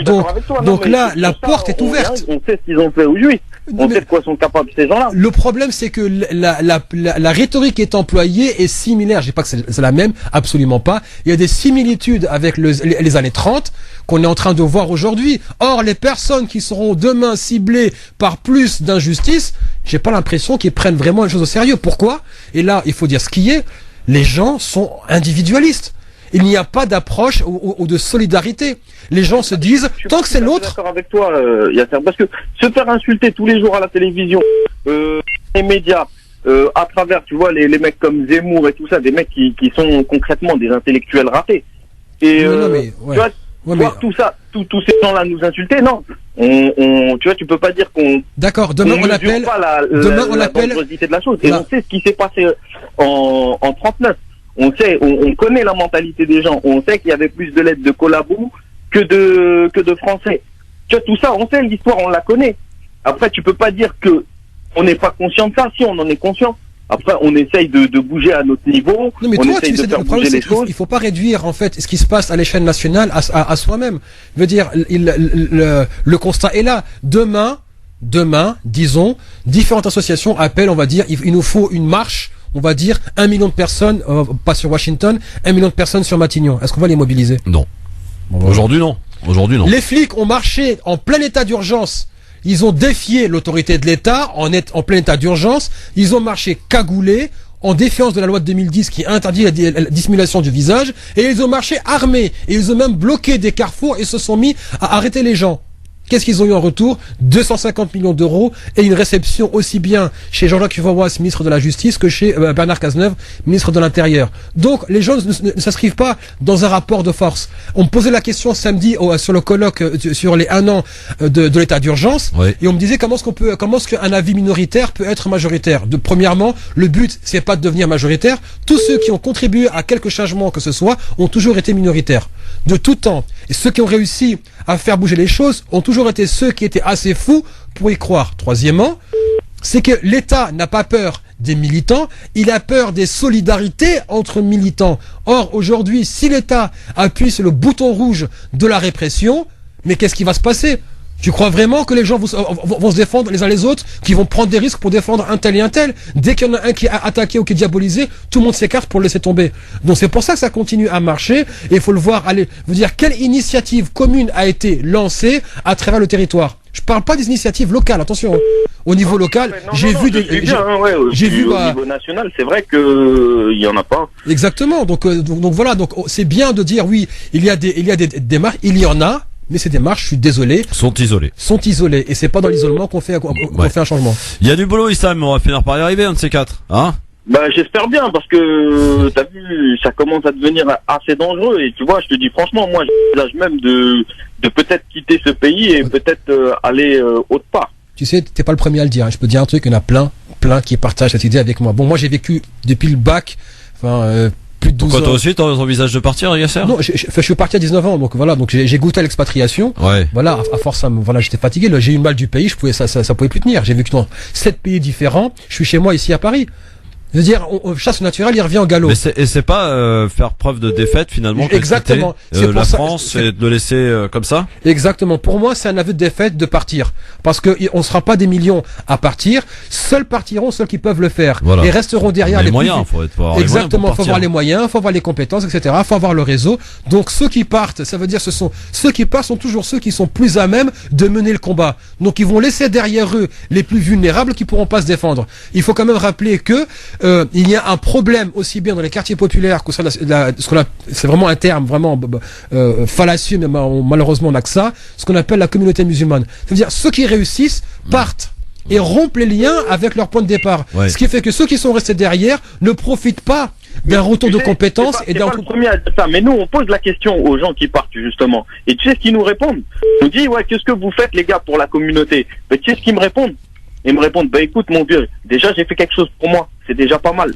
[SPEAKER 10] Donc là, la porte est ouverte.
[SPEAKER 16] On sait ce qu'ils ont fait aux Juifs. On sait de quoi sont capables ces gens-là.
[SPEAKER 10] Le problème, c'est que la rhétorique qui est employée est similaire. Je dis pas que c'est la même, absolument pas. Il y a des similitudes avec les années 30 qu'on est en train de voir aujourd'hui. Or, les personnes qui seront demain ciblées par plus d'injustice, j'ai pas l'impression qu'ils prennent vraiment les choses au sérieux. Pourquoi? Et là, il faut dire ce qui est. Les gens sont individualistes. Il n'y a pas d'approche ou de solidarité. Les gens se disent, tant que c'est l'autre...
[SPEAKER 16] Je suis d'accord avec toi, Yasser, parce que se faire insulter tous les jours à la télévision, les médias, à travers, tu vois, les mecs comme Zemmour et tout ça, des mecs qui sont concrètement des intellectuels ratés. Et tu vois, tout ça, tous ces gens-là nous insulter, non. Tu vois, tu peux pas dire qu'on...
[SPEAKER 10] D'accord, demain on l'appelle...
[SPEAKER 16] Demain on l'appelle... la dangerosité de la chose. Et on sait ce qui s'est passé en 39. On sait, on connaît la mentalité des gens. On sait qu'il y avait plus de lettres de collabos que de Français. Tu vois, tout ça, on sait l'histoire, on la connaît. Après, tu peux pas dire que on n'est pas conscient de ça. Si on en est conscient. Après, on essaye de bouger à notre niveau.
[SPEAKER 10] Non, mais toi, le problème, c'est qu'il faut pas réduire, en fait, ce qui se passe à l'échelle nationale à soi-même. Je veux dire, le constat est là. Demain, disons, différentes associations appellent, on va dire, il nous faut une marche. On va dire 1 million de personnes, pas sur Washington, 1 million de personnes sur Matignon. Est-ce qu'on va les mobiliser?
[SPEAKER 2] Non. Aujourd'hui, non.
[SPEAKER 10] Les flics ont marché en plein état d'urgence. Ils ont défié l'autorité de l'État en plein état d'urgence. Ils ont marché cagoulés en défiance de la loi de 2010 qui interdit la dissimulation du visage. Et ils ont marché armés. Et ils ont même bloqué des carrefours et se sont mis à arrêter les gens. Qu'est-ce qu'ils ont eu en retour? 250 millions d'euros et une réception aussi bien chez Jean-Jacques Urvoas, ministre de la Justice, que chez Bernard Cazeneuve, ministre de l'Intérieur. Donc, les gens ne s'inscrivent pas dans un rapport de force. On me posait la question samedi sur le colloque sur les 1 an de l'état d'urgence. Oui. Et on me disait comment est-ce qu'un avis minoritaire peut être majoritaire. Premièrement, le but, c'est pas de devenir majoritaire. Tous ceux qui ont contribué à quelque changement que ce soit ont toujours été minoritaires. De tout temps. Et ceux qui ont réussi à faire bouger les choses ont toujours toujours été ceux qui étaient assez fous pour y croire. Troisièmement, c'est que l'État n'a pas peur des militants, il a peur des solidarités entre militants. Or, aujourd'hui, si l'État appuie sur le bouton rouge de la répression, mais qu'est-ce qui va se passer ? Tu crois vraiment que les gens vont se défendre les uns les autres, qui vont prendre des risques pour défendre un tel et un tel? Dès qu'il y en a un qui est attaqué ou qui est diabolisé, tout le monde s'écarte pour le laisser tomber. Donc c'est pour ça que ça continue à marcher, et il faut le voir aller. Vous dire quelle initiative commune a été lancée à travers le territoire. Je parle pas des initiatives locales, attention. Au niveau local, j'ai vu des.
[SPEAKER 16] J'ai vu au niveau national, c'est vrai que il y en a pas.
[SPEAKER 10] Exactement. Donc voilà. Donc c'est bien de dire oui, il y a des démarches, il y en a. Mais ces démarches, je suis désolé,
[SPEAKER 2] sont isolées.
[SPEAKER 10] Et c'est pas dans l'isolement qu'on fait un changement.
[SPEAKER 2] Il y a du boulot, Issam, on va finir par y arriver, un de ces quatre, hein?
[SPEAKER 16] Bah, j'espère bien, parce que, t'as vu, ça commence à devenir assez dangereux, et tu vois, je te dis franchement, moi, j'ai l'âge même de peut-être quitter ce pays et peut-être aller autre part.
[SPEAKER 10] Tu sais, t'es pas le premier à le dire, hein. Je peux dire un truc, il y en a plein qui partagent cette idée avec moi. Bon, moi, j'ai vécu depuis le bac, plus de 12
[SPEAKER 2] Pourquoi
[SPEAKER 10] ans.
[SPEAKER 2] toi aussi, t'envisages de partir, Yasser?
[SPEAKER 10] Non, je suis parti à 19 ans, donc voilà, donc j'ai goûté à l'expatriation.
[SPEAKER 2] Ouais.
[SPEAKER 10] Voilà, à force, j'étais fatigué, là, j'ai eu le mal du pays, ça pouvait plus tenir. J'ai vécu dans 7 pays différents, je suis chez moi ici à Paris. Je veux dire, chasse naturelle, il revient au galop.
[SPEAKER 2] Mais c'est pas faire preuve de défaite finalement.
[SPEAKER 10] Exactement.
[SPEAKER 2] C'est la France et de le laisser comme ça.
[SPEAKER 10] Exactement. Pour moi, c'est un aveu de défaite de partir, parce que on sera pas des millions à partir. Seuls partiront ceux qui peuvent le faire, et resteront derrière
[SPEAKER 2] les moyens. Faut avoir
[SPEAKER 10] exactement. Faut avoir les moyens, faut avoir les compétences, etc. Faut avoir le réseau. Donc ceux qui partent, ça veut dire ceux qui partent sont toujours ceux qui sont plus à même de mener le combat. Donc ils vont laisser derrière eux les plus vulnérables qui pourront pas se défendre. Il faut quand même rappeler que il y a un problème aussi bien dans les quartiers populaires que c'est vraiment un terme vraiment fallacieux, mais malheureusement on n'a que ça, ce qu'on appelle la communauté musulmane. C'est-à-dire ceux qui réussissent partent et rompent les liens avec leur point de départ. Ouais. Ce qui fait que ceux qui sont restés derrière ne profitent pas d'un retour de compétences
[SPEAKER 16] et d'un le premier à dire ça, mais nous on pose la question aux gens qui partent justement, et tu sais ce qu'ils nous répondent? On dit ouais, qu'est-ce que vous faites les gars pour la communauté? Mais tu sais ce qu'ils me répondent? Ils me répondent, bah écoute mon vieux, déjà j'ai fait quelque chose pour moi, c'est déjà pas mal.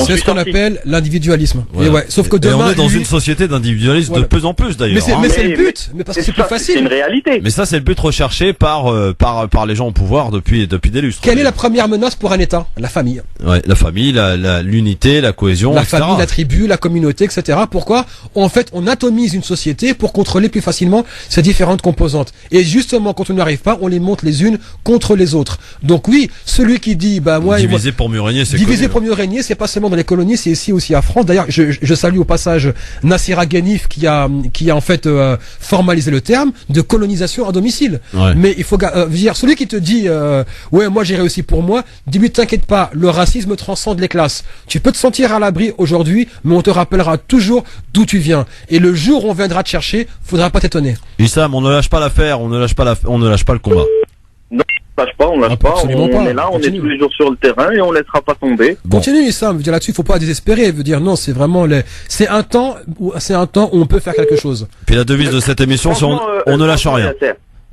[SPEAKER 10] C'est ce qu'on appelle l'individualisme. Ouais. Sauf que demain,
[SPEAKER 2] on est dans une société d'individualisme de plus en plus d'ailleurs.
[SPEAKER 10] Mais c'est le but, mais parce que c'est plus facile.
[SPEAKER 16] C'est une réalité.
[SPEAKER 2] Mais ça c'est le but recherché par les gens au pouvoir depuis des lustres.
[SPEAKER 10] Quelle est la première menace pour un État? La famille.
[SPEAKER 2] Ouais, la famille, l'unité, la cohésion,
[SPEAKER 10] la
[SPEAKER 2] etc.
[SPEAKER 10] famille, la tribu, la communauté, etc. Pourquoi? En fait, on atomise une société pour contrôler plus facilement ses différentes composantes. Et justement, quand on n'y arrive pas, on les monte les unes contre les autres. Donc oui, celui qui dit,
[SPEAKER 2] diviser pour mieux régner, c'est
[SPEAKER 10] diviser pour mieux régner, c'est pas seulement dans les colonies, c'est ici aussi à France. D'ailleurs, je salue au passage Nassira Ghanif qui a en fait formalisé le terme de colonisation à domicile. Ouais. Mais il faut dire, celui qui te dit ouais, moi j'ai réussi pour moi, dis-lui t'inquiète pas, le racisme transcende les classes. Tu peux te sentir à l'abri aujourd'hui, mais on te rappellera toujours d'où tu viens. Et le jour où on viendra te chercher, faudra pas t'étonner.
[SPEAKER 2] Issam, on ne lâche pas l'affaire, on ne lâche pas le combat.
[SPEAKER 16] Non. On lâche pas, on est là, on est tous les jours sur le terrain et on laissera pas tomber.
[SPEAKER 10] Continue Issam, veut dire là-dessus, il faut pas désespérer, veut dire non, c'est vraiment c'est un temps où on peut faire quelque chose.
[SPEAKER 2] Puis la devise de cette émission, c'est on ne lâche rien.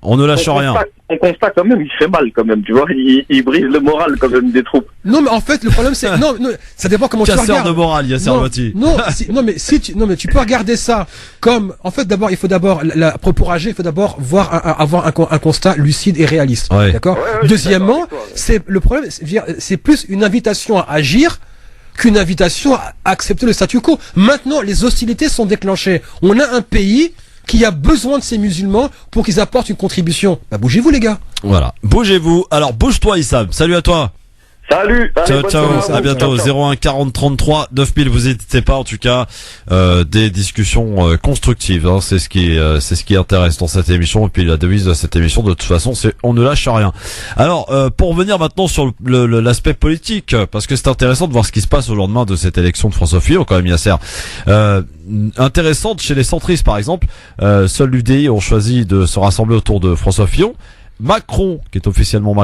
[SPEAKER 2] On ne lâche rien.
[SPEAKER 16] On constate quand même, il fait mal quand même, tu vois, il brise le moral quand même des troupes.
[SPEAKER 10] Non mais en fait le problème c'est non, ça dépend comment tu regardes.
[SPEAKER 2] Casseur de morale, Yasser Mati.
[SPEAKER 10] Non mais tu peux regarder ça comme en fait d'abord il faut d'abord pour agir, il faut d'abord avoir un constat lucide et réaliste. Ouais. D'accord. Ouais, deuxièmement, c'est le problème, c'est plus une invitation à agir qu'une invitation à accepter le statu quo. Maintenant, les hostilités sont déclenchées. On a un pays qui a besoin de ces musulmans pour qu'ils apportent une contribution. Bah bougez-vous les gars.
[SPEAKER 2] Voilà, bougez-vous. Alors bouge-toi Issam, salut à toi.
[SPEAKER 16] Salut.
[SPEAKER 2] Ciao. À bientôt. 01 40 33 9000. Vous n'hésitez pas en tout cas. Des discussions constructives. Hein, c'est ce qui intéresse dans cette émission. Et puis la devise de cette émission, de toute façon, c'est on ne lâche rien. Alors pour revenir maintenant sur l'aspect politique, parce que c'est intéressant de voir ce qui se passe au lendemain de cette élection de François Fillon, quand même, Yasser. Intéressante chez les centristes, par exemple. Seuls l'UDI ont choisi de se rassembler autour de François Fillon. Macron, qui est officiellement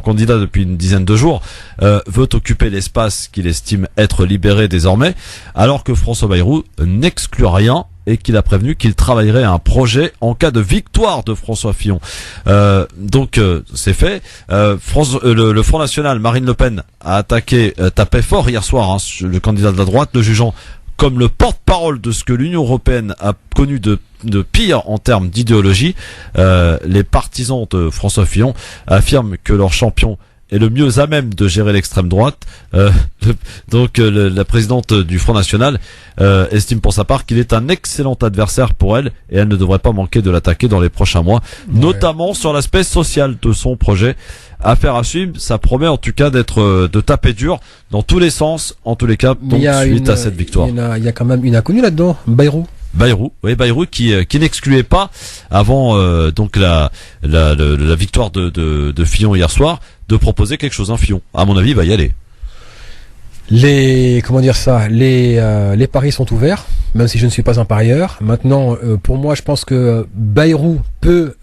[SPEAKER 2] candidat depuis une dizaine de jours, veut occuper l'espace qu'il estime être libéré désormais, alors que François Bayrou n'exclut rien et qu'il a prévenu qu'il travaillerait à un projet en cas de victoire de François Fillon. Donc c'est fait. Le Front National, Marine Le Pen a tapé fort hier soir, le candidat de la droite, le jugeant comme le porte-parole de ce que l'Union européenne a connu de pire en termes d'idéologie. Les partisans de François Fillon affirment que leur champion est le mieux à même de gérer l'extrême droite. La présidente du Front National estime pour sa part qu'il est un excellent adversaire pour elle et elle ne devrait pas manquer de l'attaquer dans les prochains mois, notamment sur l'aspect social de son projet. Affaire à suivre, ça promet en tout cas de taper dur dans tous les sens, en tous les cas, donc, suite à cette victoire.
[SPEAKER 10] Il y a quand même une inconnue là-dedans,
[SPEAKER 2] Bayrou qui n'excluait pas avant donc la victoire de Fillon hier soir de proposer quelque chose. Fillon, à mon avis, va y aller.
[SPEAKER 10] Les paris sont ouverts, même si je ne suis pas un parieur. Maintenant, pour moi, je pense que Bayrou peut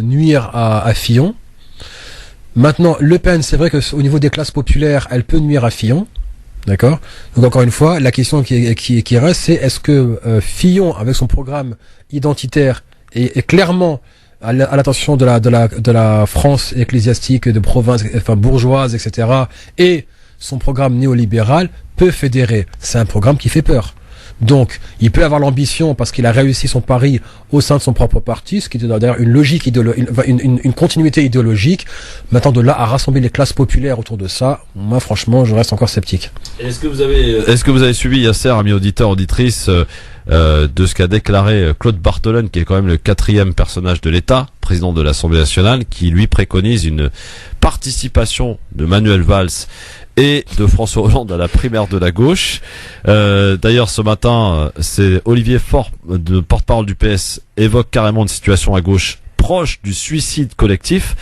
[SPEAKER 10] nuire à Fillon. Maintenant, Le Pen, c'est vrai que au niveau des classes populaires, elle peut nuire à Fillon. D'accord. Donc encore une fois, la question qui reste, c'est est-ce que Fillon, avec son programme identitaire, est clairement à l'attention de la France ecclésiastique, de province, enfin bourgeoise, etc. et son programme néolibéral peut fédérer. C'est un programme qui fait peur. Donc, il peut avoir l'ambition, parce qu'il a réussi son pari au sein de son propre parti, ce qui est d'ailleurs une logique une continuité idéologique. Maintenant, de là à rassembler les classes populaires autour de ça, moi, franchement, je reste encore sceptique.
[SPEAKER 2] Est-ce que vous avez suivi, Yasser, amis auditeurs, auditrices, de ce qu'a déclaré Claude Barthelone, qui est quand même le 4e personnage de l'État, président de l'Assemblée nationale, qui lui préconise une participation de Manuel Valls et de François Hollande à la primaire de la gauche. D'ailleurs, ce matin, c'est Olivier Faure, de porte-parole du PS, évoque carrément une situation à gauche proche du suicide collectif.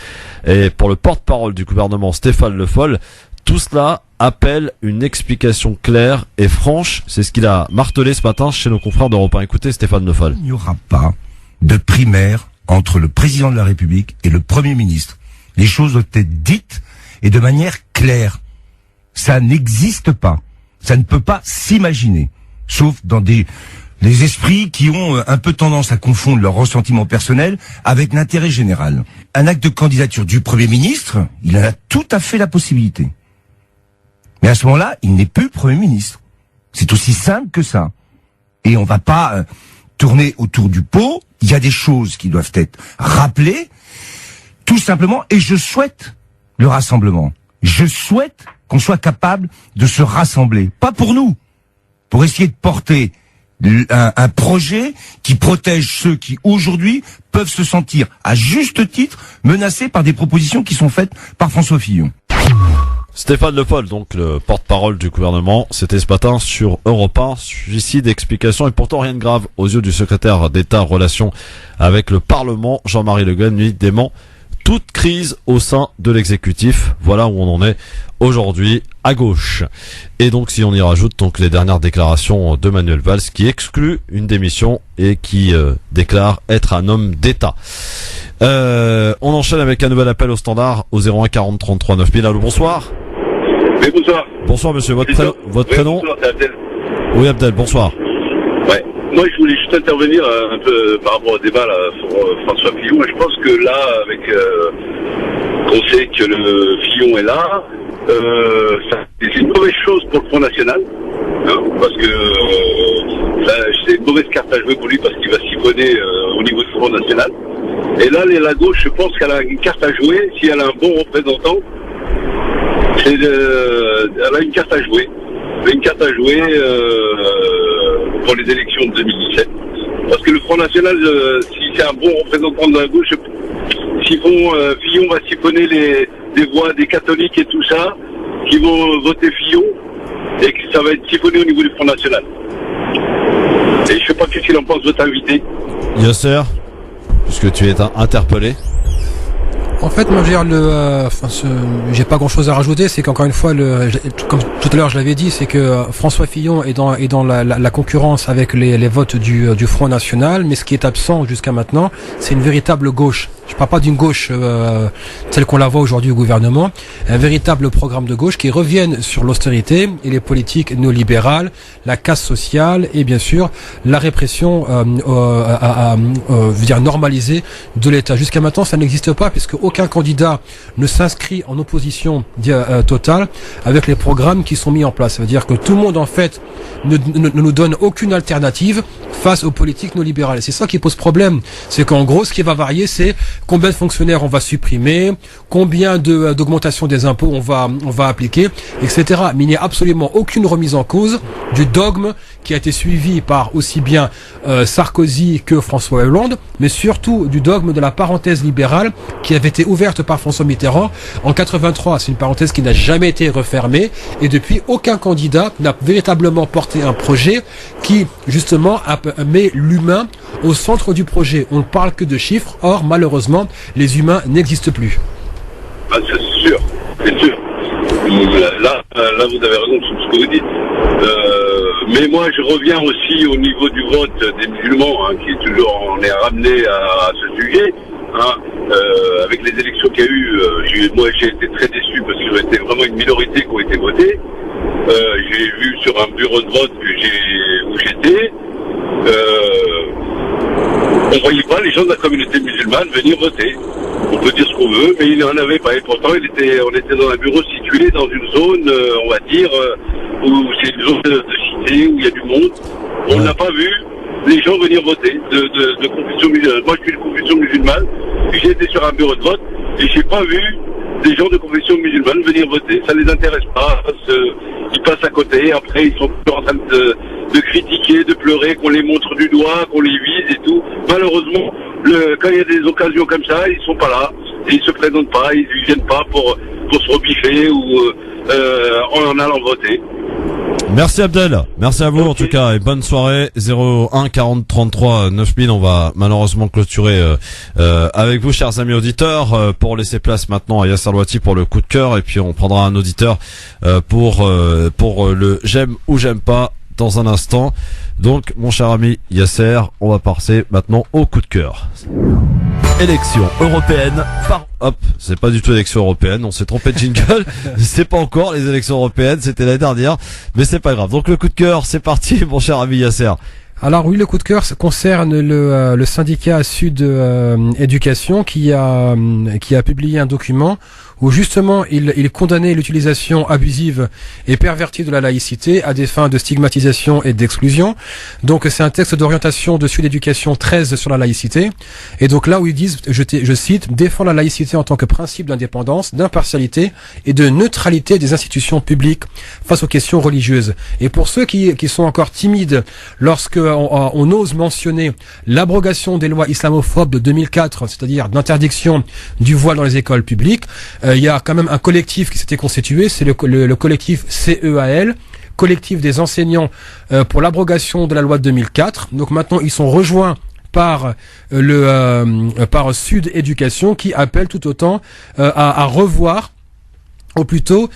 [SPEAKER 2] Et pour le porte-parole du gouvernement, Stéphane Le Foll, tout cela appelle une explication claire et franche. C'est ce qu'il a martelé ce matin chez nos confrères d'Europe 1. Écoutez Stéphane Le Foll.
[SPEAKER 17] Il n'y aura pas de primaire entre le président de la République et le Premier ministre. Les choses doivent être dites et de manière claire. Ça n'existe pas. Ça ne peut pas s'imaginer. Sauf dans les esprits qui ont un peu tendance à confondre leur ressentiment personnel avec l'intérêt général. Un acte de candidature du Premier ministre, il en a tout à fait la possibilité. Mais à ce moment-là, il n'est plus Premier ministre. C'est aussi simple que ça. Et on va pas tourner autour du pot. Il y a des choses qui doivent être rappelées, tout simplement, et je souhaite le rassemblement. Je souhaite qu'on soit capable de se rassembler. Pas pour nous, pour essayer de porter un projet qui protège ceux qui, aujourd'hui, peuvent se sentir, à juste titre, menacés par des propositions qui sont faites par François Fillon.
[SPEAKER 2] Stéphane Le Foll, donc le porte-parole du gouvernement, c'était ce matin sur Europe 1, suicide, explication et pourtant rien de grave aux yeux du secrétaire d'État relations avec le Parlement, Jean-Marie Le Guen, lui dément toute crise au sein de l'exécutif. Voilà où on en est aujourd'hui à gauche. Et donc si on y rajoute donc les dernières déclarations de Manuel Valls qui exclut une démission et qui déclare être un homme d'État. On enchaîne avec un nouvel appel au standard au 01 40 33 9000. Allô, bonsoir.
[SPEAKER 18] Oui, bonsoir.
[SPEAKER 2] Bonsoir monsieur, votre prénom.
[SPEAKER 18] Bonsoir, c'est Abdel.
[SPEAKER 2] Oui Abdel, bonsoir.
[SPEAKER 18] Ouais. Moi je voulais juste intervenir un peu par rapport au débat là, sur François Fillon. Et je pense que là, avec qu'on sait que le Fillon est là, c'est une mauvaise chose pour le Front National. Parce que c'est une mauvaise carte à jouer pour lui parce qu'il va siphonner au niveau du Front National. Et là, la gauche, je pense qu'elle a une carte à jouer. Si elle a un bon représentant, elle a une carte à jouer. Une carte à jouer pour les élections de 2017. Parce que le Front National, si c'est un bon représentant de la gauche, Fillon va siphonner les voix des catholiques et tout ça, qui vont voter Fillon, et que ça va être siphonné au niveau du Front National. Et je sais pas qu'est-ce qu'il en pense, votre invité.
[SPEAKER 2] Yasser, puisque tu es interpellé.
[SPEAKER 10] En fait, moi, j'ai pas grand-chose à rajouter. C'est qu'encore une fois, comme tout à l'heure je l'avais dit, c'est que François Fillon est dans la concurrence avec les votes du Front National, mais ce qui est absent jusqu'à maintenant, c'est une véritable gauche. je parle pas d'une gauche telle qu'on la voit aujourd'hui au gouvernement, un véritable programme de gauche qui revienne sur l'austérité et les politiques néolibérales, la casse sociale et bien sûr la répression normalisée de l'État. Jusqu'à maintenant, ça n'existe pas puisque aucun candidat ne s'inscrit en opposition totale avec les programmes qui sont mis en place. Ça veut dire que tout le monde en fait ne nous donne aucune alternative face aux politiques néolibérales. Et c'est ça qui pose problème. C'est qu'en gros, ce qui va varier, c'est combien de fonctionnaires on va supprimer, combien d'augmentation des impôts on va appliquer, etc. Mais il n'y a absolument aucune remise en cause du dogme qui a été suivi par aussi bien Sarkozy que François Hollande, mais surtout du dogme de la parenthèse libérale qui avait été ouverte par François Mitterrand en 83. C'est une parenthèse qui n'a jamais été refermée et depuis, aucun candidat n'a véritablement porté un projet qui, justement, met l'humain au centre du projet. On ne parle que de chiffres, or, malheureusement, les humains n'existent plus.
[SPEAKER 18] Ah, c'est sûr, c'est sûr. Là, vous avez raison sur ce que vous dites. Mais moi, je reviens aussi au niveau du vote des musulmans, qui est toujours, on est ramené à ce sujet. Avec les élections qu'il y a eu, moi j'ai été très déçu parce que c'était vraiment une minorité qui ont été votées. J'ai vu sur un bureau de vote où j'étais, on voyait pas les gens de la communauté musulmane venir voter. On peut dire ce qu'on veut, mais il n'en avait pas. Et pourtant, on était dans un bureau situé dans une zone, on va dire, où c'est une zone de cité, où il y a du monde. On n'a pas vu les gens venir voter de confession musulmane. Moi, je suis de confession musulmane. J'ai été sur un bureau de vote et j'ai pas vu des gens de confession musulmane venir voter. Ça les intéresse pas. Ils passent à côté. Après, ils sont toujours en train de critiquer, de pleurer, qu'on les montre du doigt, qu'on les vise et tout. Malheureusement, quand il y a des occasions comme ça, ils sont pas là. Et ils se présentent pas. Ils viennent pas pour se rebiffer ou en allant voter.
[SPEAKER 2] Merci Abdel, merci à vous en tout cas et bonne soirée. 01 40 33 9000. On va malheureusement clôturer avec vous, chers amis auditeurs, pour laisser place maintenant à Yasser Louati pour le coup de cœur et puis on prendra un auditeur pour le j'aime ou j'aime pas dans un instant. Donc mon cher ami Yasser, on va passer maintenant au coup de cœur. Élection européenne hop, c'est pas du tout élection européenne, on s'est trompé de jingle, c'est pas encore les élections européennes, c'était l'année dernière, mais c'est pas grave. Donc le coup de cœur, c'est parti mon cher ami Yasser.
[SPEAKER 10] Alors oui, le coup de cœur concerne le syndicat Sud Éducation qui a publié un document où justement il condamnait l'utilisation abusive et pervertie de la laïcité à des fins de stigmatisation et d'exclusion. Donc c'est un texte d'orientation de Sud Éducation 13 sur la laïcité. Et donc là où ils disent, je cite, défend la laïcité en tant que principe d'indépendance, d'impartialité et de neutralité des institutions publiques face aux questions religieuses. Et pour ceux qui sont encore timides lorsque on ose mentionner l'abrogation des lois islamophobes de 2004, c'est-à-dire d'interdiction du voile dans les écoles publiques, il y a quand même un collectif qui s'était constitué, c'est le collectif CEAL, collectif des enseignants pour l'abrogation de la loi de 2004. Donc maintenant, ils sont rejoints par par Sud Éducation qui appelle tout autant à revoir. Ou plutôt,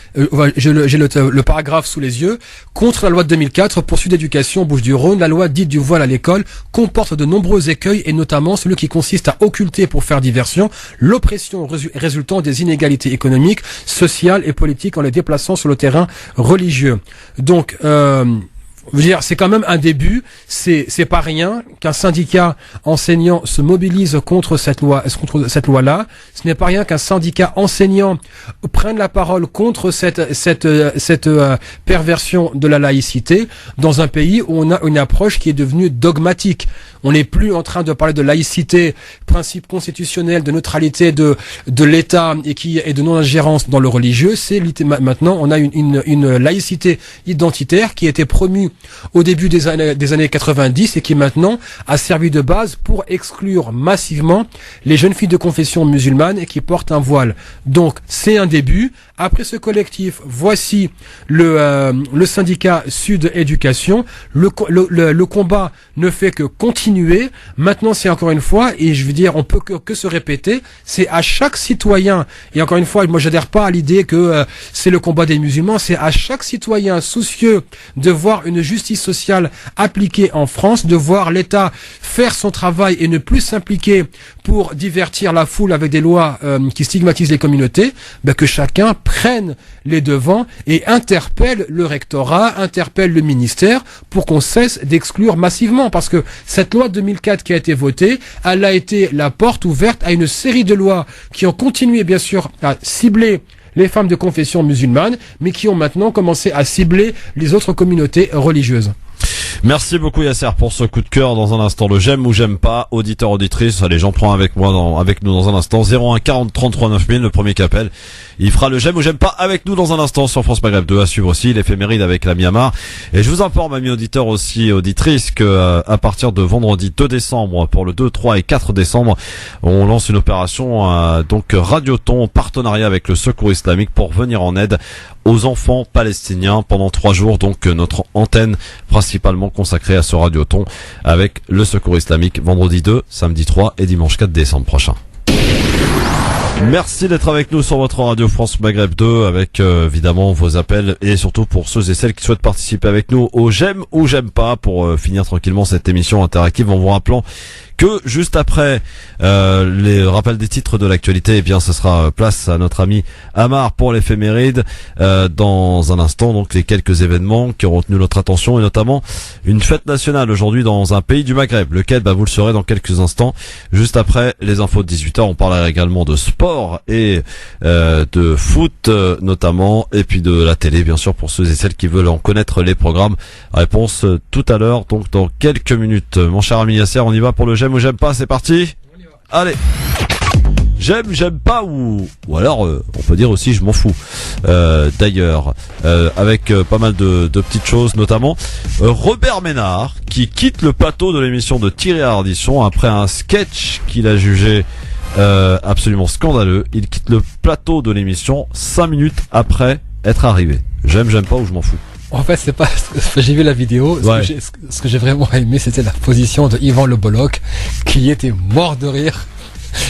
[SPEAKER 10] j'ai le paragraphe sous les yeux, contre la loi de 2004 pour Sud Éducation Bouches-du-Rhône, la loi dite du voile à l'école comporte de nombreux écueils et notamment celui qui consiste à occulter pour faire diversion l'oppression résultant des inégalités économiques, sociales et politiques en les déplaçant sur le terrain religieux. Donc, je veux dire, c'est quand même un début. C'est pas rien qu'un syndicat enseignant se mobilise contre cette loi-là. Ce n'est pas rien qu'un syndicat enseignant prenne la parole contre cette perversion de la laïcité dans un pays où on a une approche qui est devenue dogmatique. On n'est plus en train de parler de laïcité, principe constitutionnel, de neutralité de l'État et de non-ingérence dans le religieux. C'est maintenant on a une laïcité identitaire qui a été promue au début des années 90 et qui maintenant a servi de base pour exclure massivement les jeunes filles de confession musulmane et qui portent un voile. Donc c'est un début. après ce collectif, voici le syndicat Sud Éducation. Le combat ne fait que continuer. Maintenant, c'est encore une fois, et je veux dire, on peut que se répéter, c'est à chaque citoyen, et encore une fois, moi j'adhère pas à l'idée que c'est le combat des musulmans, c'est à chaque citoyen soucieux de voir une justice sociale appliquée en France, de voir l'État faire son travail et ne plus s'impliquer pour divertir la foule avec des lois qui stigmatisent les communautés, que chacun prenne les devants et interpelle le rectorat, interpelle le ministère pour qu'on cesse d'exclure massivement, parce que cette loi de 2004 qui a été votée, elle a été la porte ouverte à une série de lois qui ont continué bien sûr à cibler les femmes de confession musulmane, mais qui ont maintenant commencé à cibler les autres communautés religieuses.
[SPEAKER 2] Merci beaucoup Yasser pour ce coup de cœur. Dans un instant, le j'aime ou j'aime pas, auditeur, auditrice. Allez, j'en prends avec nous dans un instant. 01 40 33 9000, le premier qui appelle. Il fera le j'aime ou j'aime pas avec nous dans un instant sur France Maghreb 2. À suivre aussi l'éphéméride avec la Myanmar. Et je vous informe, amis auditeurs aussi, auditrices, que à partir de vendredi 2 décembre, pour le 2, 3 et 4 décembre, on lance une opération donc Radioton en partenariat avec le Secours Islamique pour venir en aide aux enfants palestiniens pendant 3 jours. Donc notre antenne principalement consacrée à ce Radioton avec le Secours Islamique vendredi 2, samedi 3 et dimanche 4 décembre prochain. Merci d'être avec nous sur votre radio France Maghreb 2 avec évidemment vos appels et surtout pour ceux et celles qui souhaitent participer avec nous au j'aime ou j'aime pas pour finir tranquillement cette émission interactive en vous rappelant que juste après les rappels des titres de l'actualité, eh bien ce sera place à notre ami Amar pour l'éphéméride dans un instant. Donc les quelques événements qui ont retenu notre attention et notamment une fête nationale aujourd'hui dans un pays du Maghreb, lequel vous le saurez dans quelques instants. Juste après les infos de 18h, on parlera également de sport et de foot notamment, et puis de la télé bien sûr pour ceux et celles qui veulent en connaître les programmes. Réponse tout à l'heure, donc dans quelques minutes. Mon cher ami Yasser, on y va pour le j'aime ou j'aime pas, c'est parti. Allez, j'aime pas ou alors on peut dire aussi je m'en fous. D'ailleurs, avec pas mal de petites choses, notamment Robert Ménard qui quitte le plateau de l'émission de Thierry Ardisson après un sketch qu'il a jugé absolument scandaleux. Il quitte le plateau de l'émission 5 minutes après être arrivé. J'aime pas ou je m'en fous.
[SPEAKER 10] En fait, c'est pas j'ai vu la vidéo.
[SPEAKER 2] Ouais.
[SPEAKER 10] Ce que j'ai vraiment aimé, c'était la position de Yvan Le Bolloc, qui était mort de rire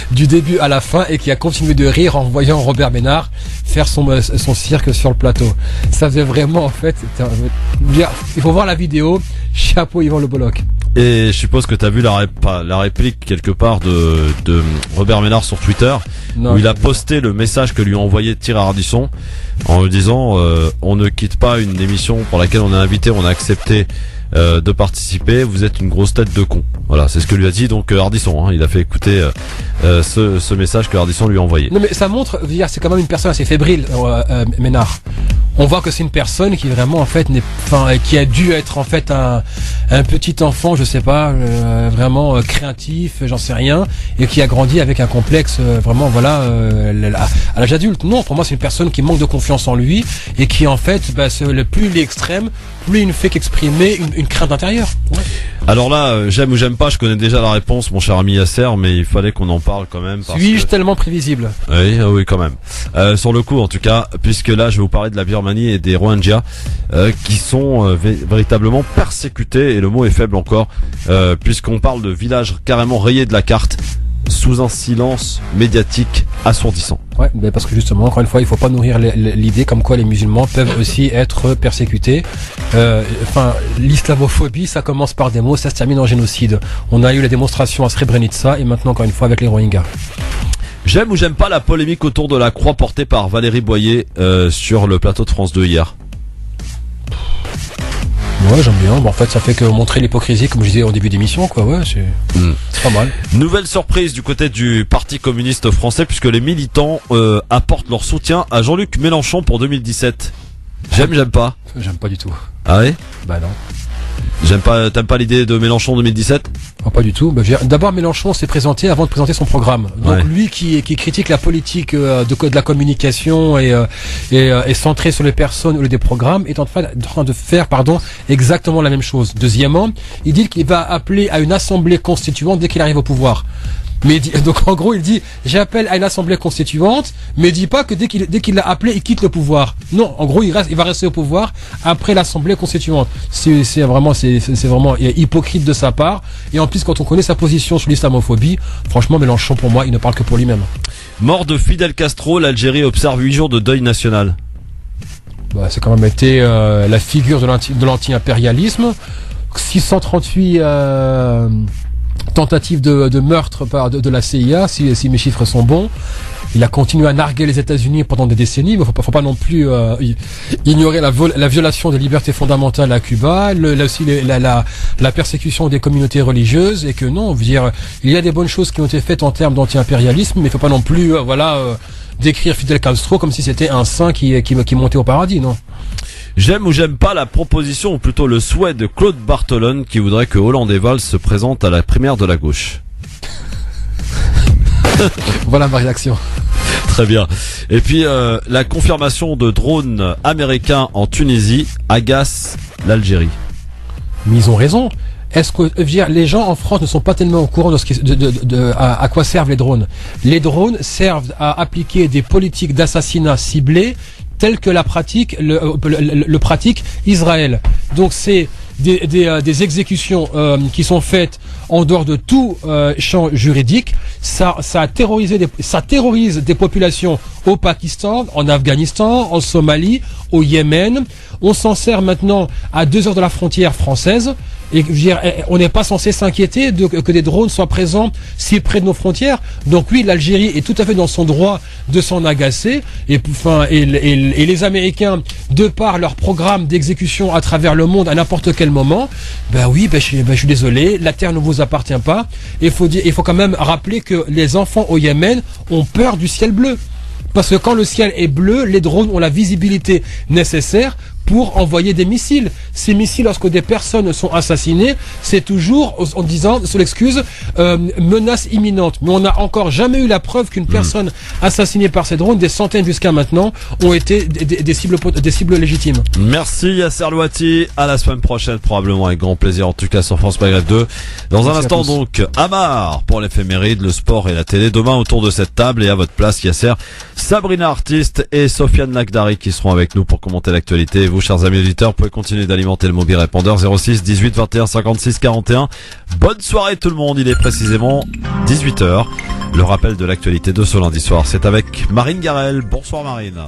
[SPEAKER 10] du début à la fin et qui a continué de rire en voyant Robert Ménard faire son cirque sur le plateau. Ça faisait vraiment, en fait, il faut voir la vidéo. Chapeau Yvan Le Bolloc.
[SPEAKER 2] Et je suppose que tu as vu la réplique quelque part de Robert Ménard sur Twitter, où il a posté le message que lui a envoyé Thierry Ardisson en lui disant on ne quitte pas une émission pour laquelle on est invité, on a accepté de participer, vous êtes une grosse tête de con. Voilà, c'est ce que lui a dit donc Ardisson, il a fait écouter ce message que Ardisson lui a envoyé.
[SPEAKER 10] Non mais ça montre, c'est quand même une personne assez fébrile, Ménard. On voit que c'est une personne qui vraiment en fait qui a dû être en fait un petit enfant, je sais pas, vraiment créatif, j'en sais rien, et qui a grandi avec un complexe vraiment à l'âge adulte. Non, pour moi c'est une personne qui manque de confiance en lui et qui en fait plus il est extrême, plus il ne fait qu'exprimer une crainte intérieure. Ouais.
[SPEAKER 2] Alors là, j'aime ou j'aime pas, je connais déjà la réponse, mon cher ami Yasser, mais il fallait qu'on en parle quand même.
[SPEAKER 10] Suis-je tellement prévisible?
[SPEAKER 2] Oui, quand même. Sur le coup, en tout cas, puisque là, je vais vous parler de la Birmanie et des Rohingyas, qui sont véritablement persécutés, et le mot est faible encore, puisqu'on parle de villages carrément rayés de la carte, sous un silence médiatique assourdissant.
[SPEAKER 10] Ouais, mais parce que justement, encore une fois, il faut pas nourrir l'idée comme quoi les musulmans peuvent aussi être persécutés. L'islamophobie, ça commence par des mots, ça se termine en génocide. On a eu la démonstration à Srebrenica et maintenant encore une fois avec les Rohingyas.
[SPEAKER 2] J'aime ou j'aime pas la polémique autour de la croix portée par Valérie Boyer sur le plateau de France 2 hier.
[SPEAKER 10] Ouais, j'aime bien. Bon, en fait, ça fait que montrer l'hypocrisie, comme je disais au début d'émission, quoi. Ouais, c'est pas mal.
[SPEAKER 2] Nouvelle surprise du côté du Parti communiste français, puisque les militants apportent leur soutien à Jean-Luc Mélenchon pour 2017. J'aime pas.
[SPEAKER 10] J'aime pas du tout.
[SPEAKER 2] Ah oui?
[SPEAKER 10] Bah non.
[SPEAKER 2] T'aimes pas l'idée de Mélenchon 2017?
[SPEAKER 10] Oh, pas du tout. D'abord, Mélenchon s'est présenté avant de présenter son programme. Donc lui qui critique la politique de la communication et centré sur les personnes ou des programmes est en train de faire exactement la même chose. Deuxièmement, il dit qu'il va appeler à une assemblée constituante dès qu'il arrive au pouvoir. Mais donc en gros, il dit j'appelle à une assemblée constituante, mais il dit pas que dès qu'il l'a appelé, il quitte le pouvoir. Non, en gros, il va rester au pouvoir après l'assemblée constituante. C'est vraiment hypocrite de sa part. Et en plus, quand on connaît sa position sur l'islamophobie, franchement, Mélenchon, pour moi, il ne parle que pour lui-même.
[SPEAKER 2] Mort de Fidel Castro, l'Algérie observe 8 jours de deuil national.
[SPEAKER 10] Bah, c'est quand même été la figure de l'anti-impérialisme. 638 tentatives de meurtre de la CIA, si mes chiffres sont bons. Il a continué à narguer les États-Unis pendant des décennies, mais faut pas non plus ignorer la violation des libertés fondamentales à Cuba, la persécution des communautés religieuses, et que non, dire, il y a des bonnes choses qui ont été faites en termes d'anti-impérialisme, mais il faut pas non plus décrire Fidel Castro comme si c'était un saint qui montait au paradis, non.
[SPEAKER 2] J'aime ou j'aime pas la proposition, ou plutôt le souhait de Claude Barthelone qui voudrait que Hollande et Valls se présentent à la primaire de la gauche.
[SPEAKER 10] Voilà ma réaction.
[SPEAKER 2] Très bien. Et puis la confirmation de drones américains en Tunisie agace l'Algérie.
[SPEAKER 10] Mais ils ont raison. Est-ce que les gens en France ne sont pas tellement au courant à quoi servent les drones? Les drones servent à appliquer des politiques d'assassinat ciblés telles que le pratique Israël. Donc c'est des exécutions qui sont faites en dehors de tout champ juridique. Ça terrorise des populations au Pakistan, en Afghanistan, en Somalie, au Yémen. On s'en sert maintenant à 2 heures de la frontière française. Et on n'est pas censé s'inquiéter que des drones soient présents si près de nos frontières. Donc oui, l'Algérie est tout à fait dans son droit de s'en agacer. Et les Américains, de par leur programme d'exécution à travers le monde à n'importe quel moment, je suis désolé, la terre ne vous appartient pas. Il faut quand même rappeler que les enfants au Yémen ont peur du ciel bleu. Parce que quand le ciel est bleu, les drones ont la visibilité nécessaire pour envoyer des missiles. Ces missiles, lorsque des personnes sont assassinées, c'est toujours en disant, sous l'excuse, menace imminente. Mais on n'a encore jamais eu la preuve qu'une personne assassinée par ces drones, des centaines jusqu'à maintenant, ont été des cibles légitimes.
[SPEAKER 2] Merci Yasser Louati. À la semaine prochaine, probablement avec grand plaisir, en tout cas sur France Maghreb 2. Dans un instant donc, Amar pour l'éphéméride, le sport et la télé. Demain autour de cette table et à votre place, Yasser, Sabrina Artiste et Sofiane Lakdari qui seront avec nous pour commenter l'actualité. Vous, chers amis auditeurs, pouvez continuer d'alimenter le mobile répondeur 06 18 21 56 41. Bonne soirée tout le monde, il est précisément 18h. Le rappel de l'actualité de ce lundi soir, c'est avec Marine Garel. Bonsoir Marine.